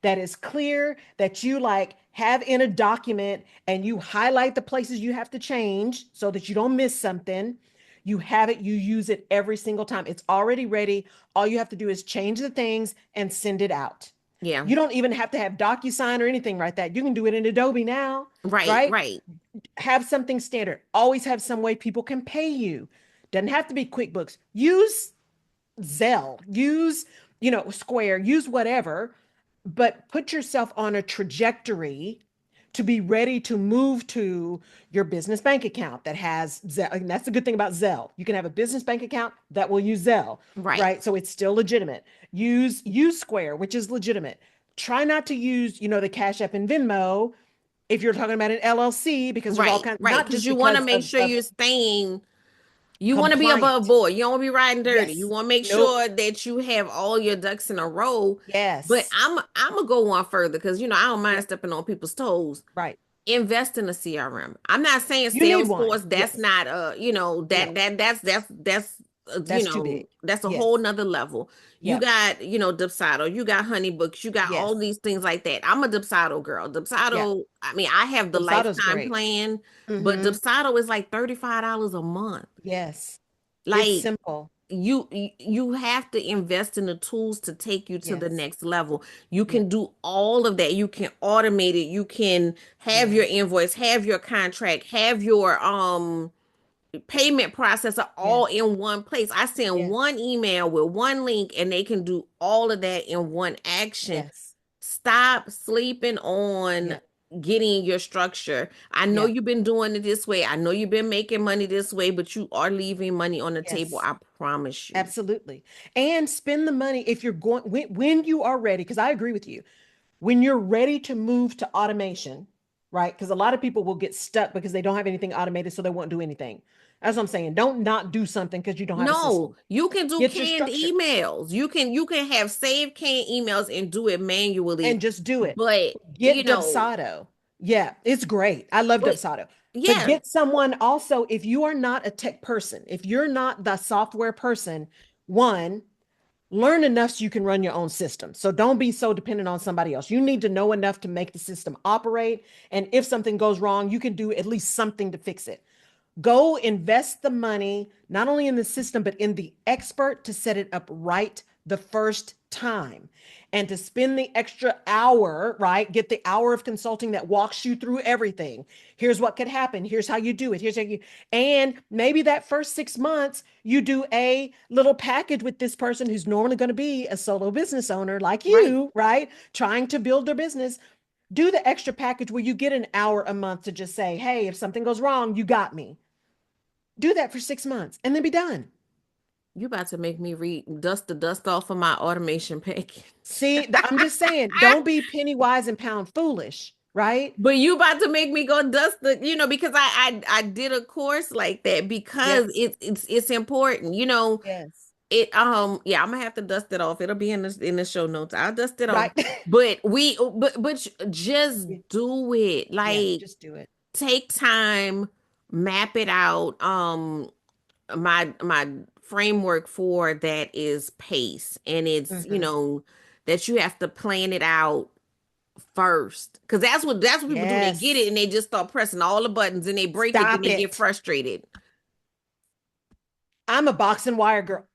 that is clear, that you like have in a document, and you highlight the places you have to change so that you don't miss something. You have it, you use it every single time. It's already ready. All you have to do is change the things and send it out. Yeah. You don't even have to have DocuSign or anything like that. You can do it in Adobe now, Right, right? right, Have something standard. Always have some way people can pay you. Doesn't have to be QuickBooks. Use Zelle, use, Square, use whatever, but put yourself on a trajectory to be ready to move to your business bank account that has Zelle. And that's the good thing about Zelle. You can have a business bank account that will use Zelle, right, right? So it's still legitimate. Use Square, which is legitimate. Try not to use, the Cash App and Venmo if you're talking about an LLC, because there's all right, kinds, right. not Because just you want to because make sure of you're staying. You want to be above compliant. board. You don't want to be riding dirty. You Yes. want to make Nope. sure that you have all your ducks in a row. But Yes. I'm gonna go one further because I don't mind Yep. stepping on people's toes. Right. Invest in a CRM. I'm not saying You need one. Salesforce. That's Yes. not No, that's too big. that's a whole Yes. nother level. You Yep. got Dubsado, you got Honeybooks, you got all Yes. these things like that. I'm a Dubsado girl. Yeah. Dubsado. I mean, I have the Dosada's lifetime great. plan, but Mm-hmm. Dubsado is like $35 a month. Yes. It's Like simple. you have to invest in the tools to take you to the Yes. next level. You Yep. can do all of that. You can automate it. You can have your Yes. invoice, have your contract, have your payment processor all Yes. in one place. I send Yes. one email with one link and they can do all of that in one action. Yes. Stop sleeping on Yep. getting your structure. I know Yep. you've been doing it this way. I know you've been making money this way, but you are leaving money on the table. Yes. I promise you. Absolutely. And spend the money if you're going when you are ready, because I agree with you. When you're ready to move to automation, right? Because a lot of people will get stuck because they don't have anything automated, so they won't do anything. That's what I'm saying. Don't not do something because you don't have a No, system. you can do Get your canned structure emails. You can have saved canned emails and do it manually. and just do it. But, Get Dubsado. Yeah, it's great. I love but Dubsado. But yeah, get someone also, if you are not a tech person, if you're not the software person, one, learn enough so you can run your own system. So don't be so dependent on somebody else. You need to know enough to make the system operate. And if something goes wrong, you can do at least something to fix it. Go invest the money, not only in the system, but in the expert to set it up right the first time. And to spend the extra hour, right? Get the hour of consulting that walks you through everything. Here's what could happen. Here's how you do it. And maybe that first 6 months, you do a little package with this person who's normally going to be a solo business owner like right. you, right? Trying to build their business. Do the extra package where you get an hour a month to just say, hey, if something goes wrong, you got me. Do that for 6 months and then be done. You about to make me read dust the dust off of my automation package. See, I'm just saying, don't be penny wise and pound foolish, right? But you about to make me go dust because I did a course like that because Yep. it's important. Yes. Yeah, I'm gonna have to dust it off. It'll be in the show notes. I'll dust it off. Right. But just do it. Yeah, Like, just do it. take time, map it out. My framework for that is pace, and it's Hmm. that you have to plan it out first, because that's what people do. They get it Yes. and they just start pressing all the buttons and they break it, then Stop they get it. frustrated. I'm a box and wire girl,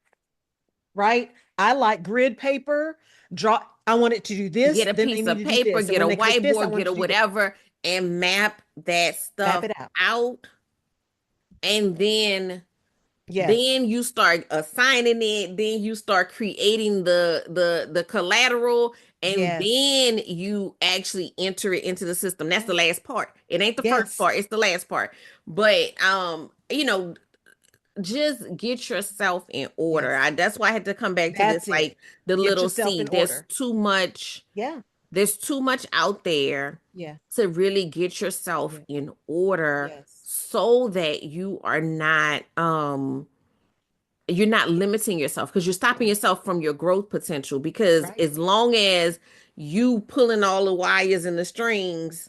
right? I like grid paper. Draw. I want it to do this. Get a Then they piece need of to do paper, this. And get a when they click this, I whiteboard, want get it a to do this. whatever, and map that Map stuff it out. out. And Yes. you start assigning it, then you start creating the collateral, and Yes. then you actually enter it into the system. That's the Yes. last part. It ain't the first Yes. part, it's the last part. But just get yourself in order. Yes. That's why I had to come back to this, That's it. like the Get little yourself in C. There's order. too much Yeah. there's too much out there Yeah. to really get yourself Yeah. in order Yes. so that you're not limiting yourself, because you're stopping Right. yourself from your growth potential, because Right. as long as you pulling all the wires and the strings,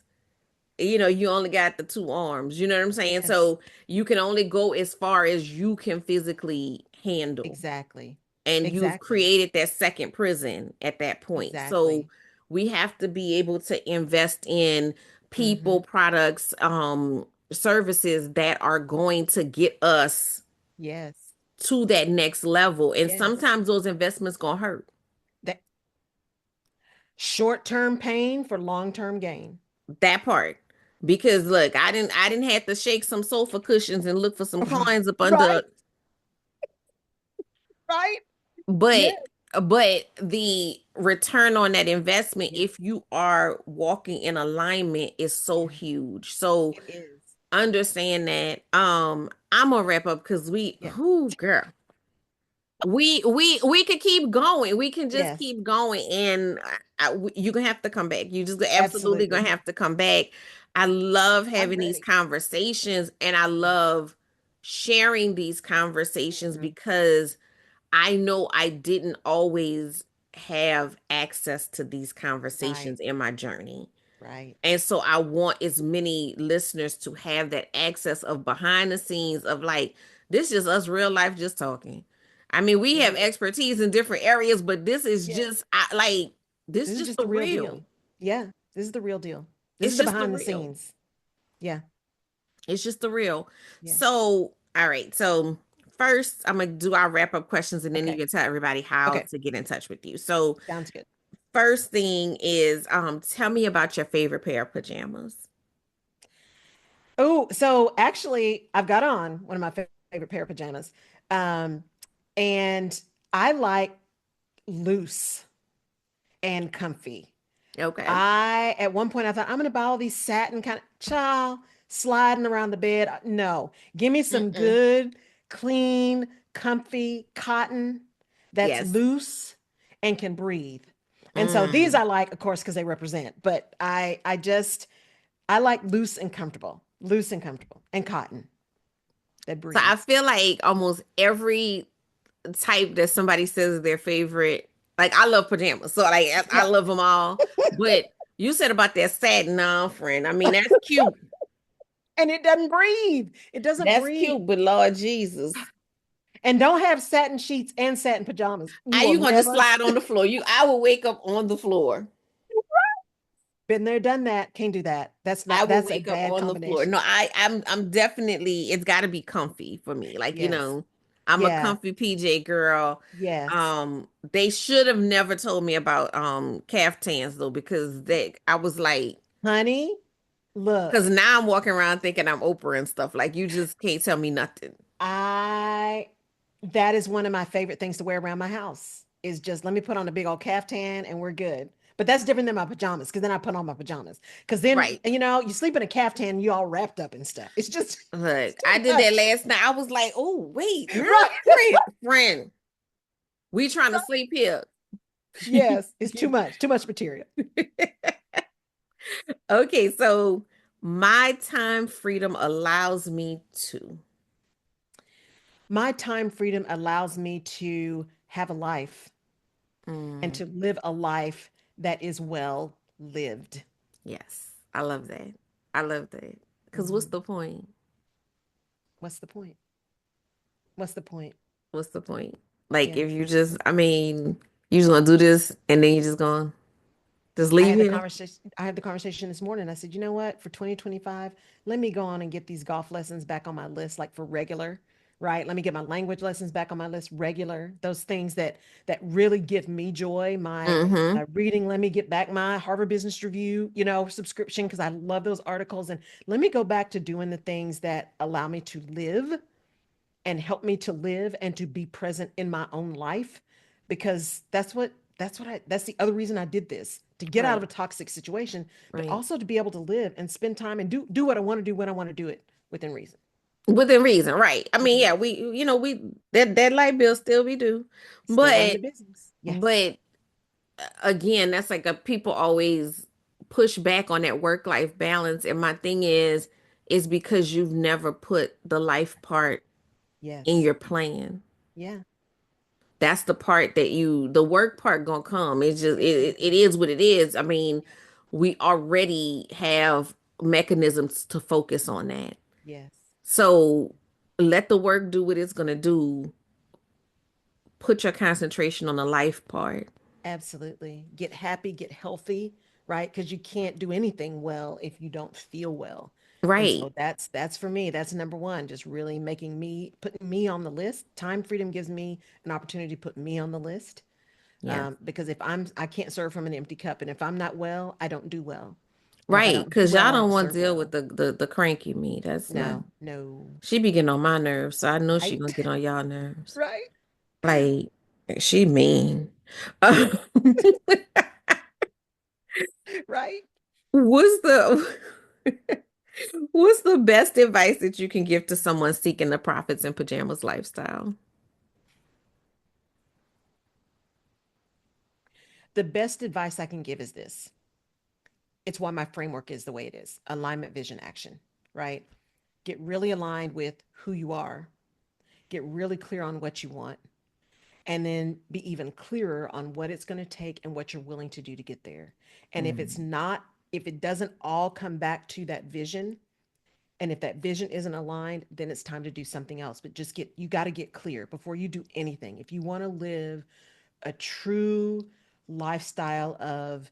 you only got the two arms, you know what I'm saying? Yes. So you can only go as far as you can physically handle, Exactly. and you've Exactly. created that second prison at that point. So Exactly. We have to be able to invest in Mm-hmm. people, products, services that are going to get us Yes. to that next level. And Yes. sometimes those investments gonna hurt. That short-term pain for long-term gain. That part. Because look, I didn't have to shake some sofa cushions and look for some coins up Right? under, Right? but Yes. the return on that investment, Yes. if you are walking in alignment, is so Yes. huge. So It is. understand that. I'm gonna wrap up because Yeah. who girl, we could keep going. We can just Yes. keep going, and you're gonna have to come back. You just absolutely Absolutely. gonna have to come back. I love I'm having these ready. conversations, and I Yeah. love sharing these conversations Hmm. because I know I didn't always have access to these Right. conversations in my journey. Right. And so I want as many listeners to have that access of behind the scenes of like, this is us real life just talking. I mean, we It have is. expertise in different areas, but this is Yes. just like, this This is just just the the real deal. real. Yeah. This is the real deal. This is It's the just the behind the real. scenes. Yeah. It's just the real. Yeah. So, all right. So first, I'm gonna do our wrap up questions, and then you Okay. can tell everybody how Okay. to get in touch with you. So, Sounds good. first thing is, tell me about your favorite pair of pajamas. Oh, so actually, I've got on one of my favorite pair of pajamas. Um, and I like loose and comfy. Okay. I at one point I thought I'm gonna buy all these satin kind of child sliding around the bed. No, give me some Mm-mm. good, clean, comfy cotton that's Yes. loose and can breathe. And so these Mm. I like, of course, because they represent. But I like loose and comfortable, and cotton that So I breathes. feel like almost every type that somebody says is their favorite, like I love pajamas, so like I Yeah, love them all. But you said about that satin, nah, friend. I mean, that's cute. and it doesn't breathe. It doesn't That's breathe. cute, but Lord Jesus, And don't have satin sheets and satin pajamas. You how will you gonna just never. slide on the floor? I will wake up on the floor. Been there, done that. Can't do that. That's I not. will That's a wake up bad on the floor. combination. No, I'm definitely, it's got to be comfy for me. Like, Yes. I'm a Yeah. comfy PJ girl. Yes. They should have never told me about caftans though, because I was like, Honey, because look, now I'm walking around thinking I'm Oprah and stuff. Like, you just can't tell me nothing. I that is one of my favorite things to wear around my house. Is just let me put on a big old caftan and we're good. But that's different than my pajamas because then I put on my pajamas. Because then, Right. you sleep in a caftan, you all wrapped up and stuff. It's just it's Look, too I did that much. last night. I was like, oh, wait, no, Right. friend, we trying to sleep here. Yes, it's too much. Too much material. Okay, so my time freedom allows me to. My time freedom allows me to have a life and Mm, to live a life that is well lived. yes, I love that. I love that. Because what's Mhm. the point? What's the point? What's the point? What's the point? Like, Yeah. if you just, I mean, you just gonna do this and then you just gonna just leave here? I had the conversation this morning. I said, you know what? For 2025, let me go on and get these golf lessons back on my list, like for regular, right? Let me get my language lessons back on my list, regular. Those things that really give me joy. My Mm-hmm. reading. Let me get back my Harvard Business Review, subscription because I love those articles. And let me go back to doing the things that allow me to live and help me to live and to be present in my own life because that's the other reason I did this to get out of Right, a toxic situation, but right. also to be able to live and spend time and do what I want to do when I want to do it within reason. Within reason, right. I mean, Mhm. yeah, we that light bill still we do. Still run But the business. Yes. but again, that's like a people always push back on that work-life balance. And my thing is because you've never put the life part in Yes. your plan. Yeah. That's the part that the work part gonna come. It's just It will. it is what it is. I mean, we already have mechanisms to focus on that. Yes. So let the work do what it's gonna do. Put your concentration on the life part. Absolutely. Get happy, get healthy, right? Because you can't do anything well if you don't feel well. And Right. so that's for me. That's number one. Just really putting me on the list. Time freedom gives me an opportunity to put me on the list. Yes. Because I can't serve from an empty cup, and if I'm not well, I don't do well. And if I Right. don't do Because well, y'all I don't don't want to serve deal with well. the cranky me. That's not. No, no. She be getting on my nerves, so I know she Right, gonna get on y'all nerves. right, Like, she mean. right. What's the what's the best advice that you can give to someone seeking the profits in pajamas lifestyle? The best advice I can give is this. It's why my framework is the way it is: alignment, vision, action, right? Get really aligned with who you are, get really clear on what you want, and then be even clearer on what it's going to take and what you're willing to do to get there. And Mm, if it doesn't all come back to that vision, and if that vision isn't aligned, then it's time to do something else. But you got to get clear before you do anything. If you want to live a true lifestyle of,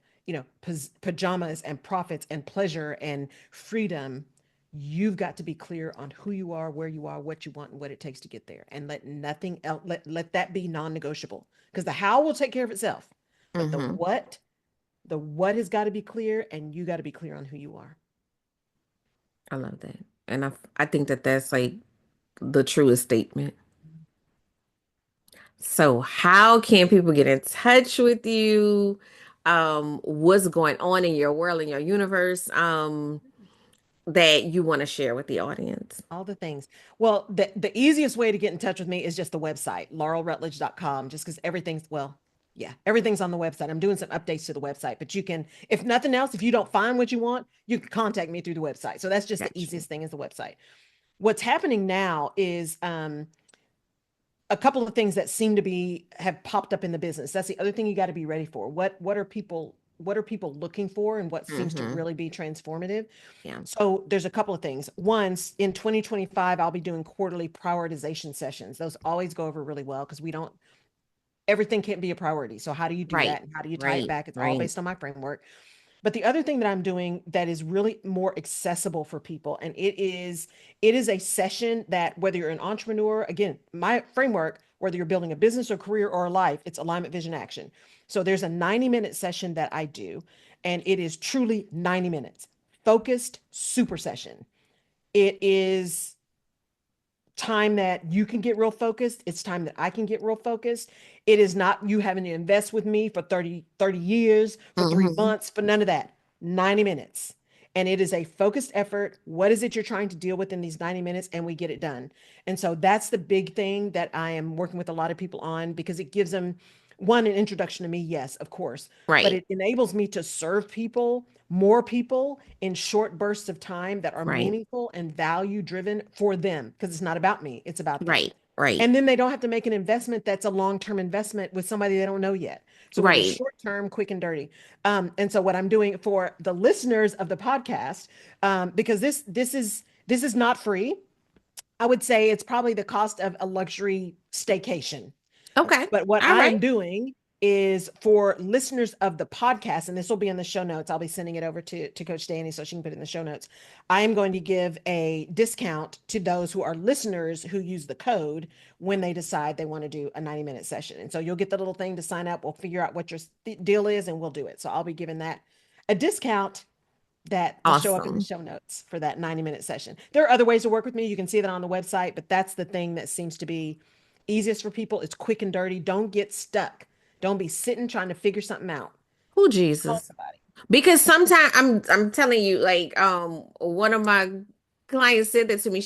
pajamas and profits and pleasure and freedom, you've got to be clear on who you are, where you are, what you want, and what it takes to get there. And let nothing else, let that be non-negotiable. Because the how will take care of itself. But hmm the what has got to be clear, and you got to be clear on who you are. I love that. And I think that that's like the truest statement. So how can people get in touch with you? What's going on in your world, in your universe, that you want to share with the audience? All the things. Well, the easiest way to get in touch with me is just the website, laurelrutledge.com, just because everything's on the website. I'm doing some updates to the website, but you can, if nothing else, if you don't find what you want, you can contact me through the website. So that's just the Gotcha. easiest thing is the website. What's happening now is a couple of things that seem to be have popped up in the business. That's the other thing you got to be ready for. What are people looking for, and what seems to hmm really be transformative? Yeah. So there's a couple of things. Once in 2025, I'll be doing quarterly prioritization sessions. Those always go over really well because we don't everything can't be a priority. So how do you do Right. that, and how do you tie it Right. back? It's all Right. based on my framework. But the other thing that I'm doing that is really more accessible for people, and it is a session that, whether you're an entrepreneur, again, my framework, whether you're building a business or career or a life, it's alignment, vision, action. So there's a 90-minute session that I do, and it is truly 90 minutes, focused, super session. It is time that you can get real focused. It's time that I can get real focused. It is not you having to invest with me for 30 years, for three hmm months, for none of that. 90 minutes. And it is a focused effort. What is it you're trying to deal with in these 90 minutes? And we get it done. And so that's the big thing that I am working with a lot of people on, because it gives them, one, an introduction to me, yes, of course, but Right. it enables me to serve people, more people, in short bursts of time that are Right. meaningful and value driven for them, because it's not about me, it's about them. Right. Right. And then they don't have to make an investment that's a long-term investment with somebody they don't know yet. So it is Right. short term, quick and dirty. And so what I'm doing for the listeners of the podcast, because this is not free. I would say it's probably the cost of a luxury staycation. Okay. But what All I right. am doing is for listeners of the podcast, and this will be in the show notes. I'll be sending it over to Coach Danny so she can put it in the show notes. I am going to give a discount to those who are listeners who use the code when they decide they want to do a 90-minute session. And so you'll get the little thing to sign up. We'll figure out what your deal is, and we'll do it. So I'll be giving that a discount that will show up in the Awesome. show notes for that 90-minute session. There are other ways to work with me. You can see that on the website, but that's the thing that seems to be easiest for people. It's quick and dirty. Don't get stuck. Don't be sitting trying to figure something out. Oh, Call Jesus. somebody. Because sometimes I'm telling you, like, one of my clients said that to me.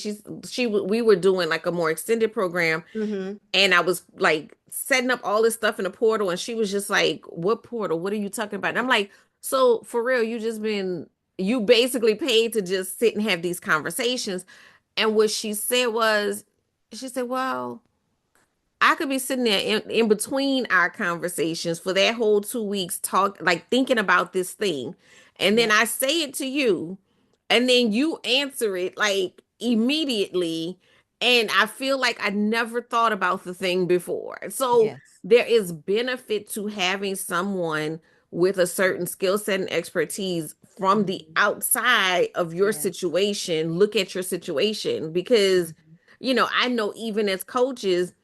We were doing like a more extended program, Mm-hmm. and I was like setting up all this stuff in the portal, and she was just like, "What portal? What are you talking about?" And I'm like, "So for real, you basically paid to just sit and have these conversations." And what she said was, she said, "Well, I could be sitting there in between our conversations for that whole 2 weeks, like thinking about this thing. And then Yep. I say it to you, and then you answer it like immediately. And I feel like I never thought about the thing before. So Yes. there is benefit to having someone with a certain skill set and expertise from the Hmm. outside of your Yes. situation, look at your situation. Because, Hmm. I know even as coaches,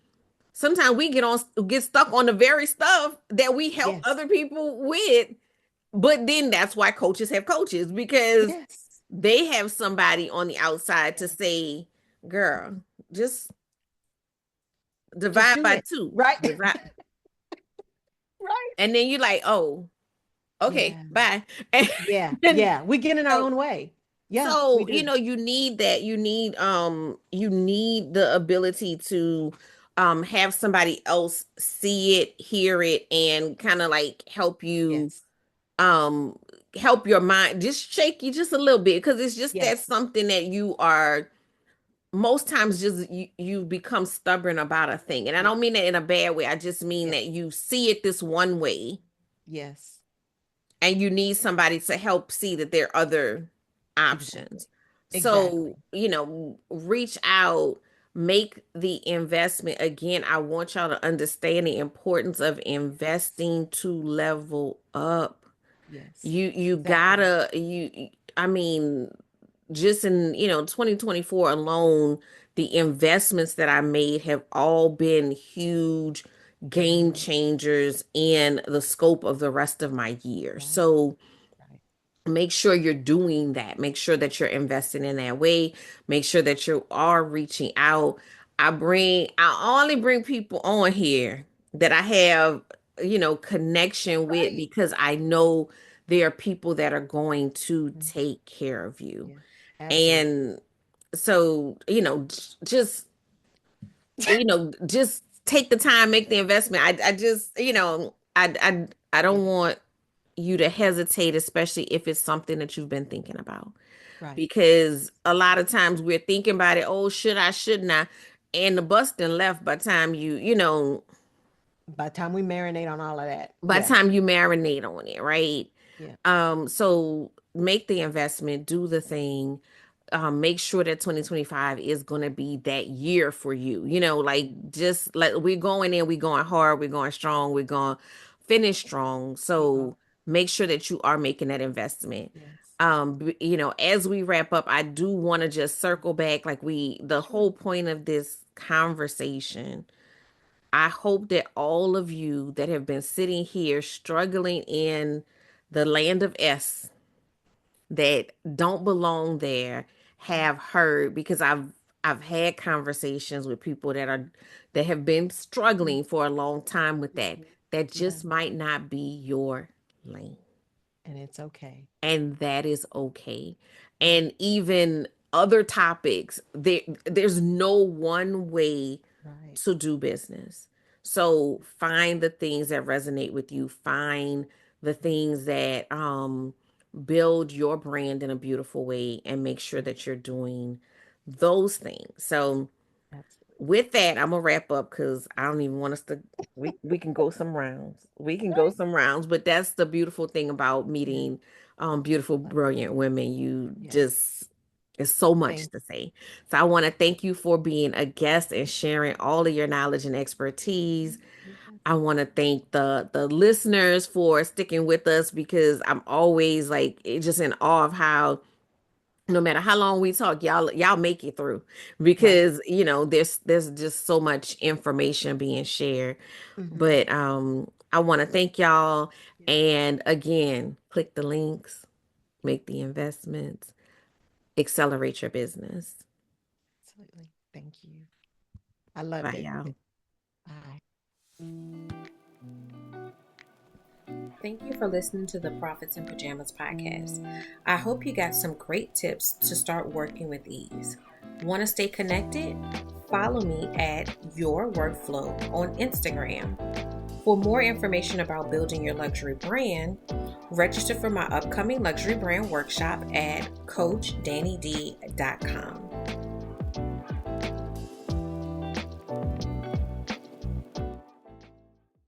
sometimes we get stuck on the very stuff that we help Yes. other people with. But then that's why coaches have coaches, because Yes. they have somebody on the outside to Yes. say, girl, just Just divide do by it. two. Right. Divide. Right. And then you're like, oh, okay, Yeah. bye. Yeah. And Yeah. We get in our so, own way. Yeah, we so, do. you need that. You need the ability to have somebody else see it, hear it, and kind of like Yes. um help your mind, just shake you just a little bit, because it's just that Yes. something that you are most times just you become stubborn about a thing. And I Yeah. don't mean that in a bad way. I just mean Yes. that you see it this one way, Yes. and you need somebody to help see that there are other Exactly. options. Exactly. So, reach out, make the investment. Again, I want y'all to understand the importance of Yes. investing to level up. Yes. You Exactly. gotta I mean, just in 2024 alone, the investments that I made have all been huge game Hmm. changers in the scope of the rest of my year. Right. So Right. make sure you're doing that. Make sure that you're investing in that way. Make sure that you are reaching out. I only bring people on here that I have, connection with, Right. because I know there are people that are going to Mhm. take care of you. Yeah. Absolutely. And so, just take the time, make the investment. I just, I Yeah. don't want you to hesitate, especially if it's something that you've been thinking about. Right. Because a lot of times we're thinking about it, oh, should I, shouldn't I? And the bus done left by the time By the time we marinate on all of that. by the Yeah. time you marinate on it, right? Yeah. So make the investment, do the thing. Make sure that 2025 is going to be that year for you. Like, just like we're going in, we're going hard, we're going strong, we're going to finish strong. We are. So make sure that you are making that investment. Yes. As we wrap up, I do want to just circle back, like the Sure. whole point of this conversation. I hope that all of you that have been sitting here struggling in the land of S, that don't belong there, Mhm. have heard, because I've had conversations with people that have been Mhm. struggling for a long time with that. Mhm. That Yeah. just might not be your lane. And it's okay. And that is okay. Yeah. And even other topics, there's no one way Right. to do business. So find the things that resonate with you. Find the things that build your brand in a beautiful way, and make sure Yeah. that you're doing those things. So Absolutely. with that, I'm gonna wrap up, because I don't even want us to. We can go some rounds. We can go Right. some rounds, but that's the beautiful thing about Yeah. meeting beautiful, Like, brilliant women. You yes. just It's so much Thank to say. So I want to thank you for being a guest and sharing all of your knowledge and expertise. you. Yes. I want to thank the listeners for sticking with us, because I'm always like just in awe of how, no matter how long we talk, y'all make it through, Right. because there's just so much information being shared. Hmm. But I want to thank y'all, Yeah. and again, click the links, make the investments, accelerate your business. Absolutely. Thank you. I loved Bye, it. y'all. Bye. Thank you for listening to the Profits in Pajamas podcast. I hope you got some great tips to start working with ease. Want to stay connected? Follow me at Your Workflow on Instagram. For more information about building your luxury brand, register for my upcoming luxury brand workshop at CoachDanniD.com.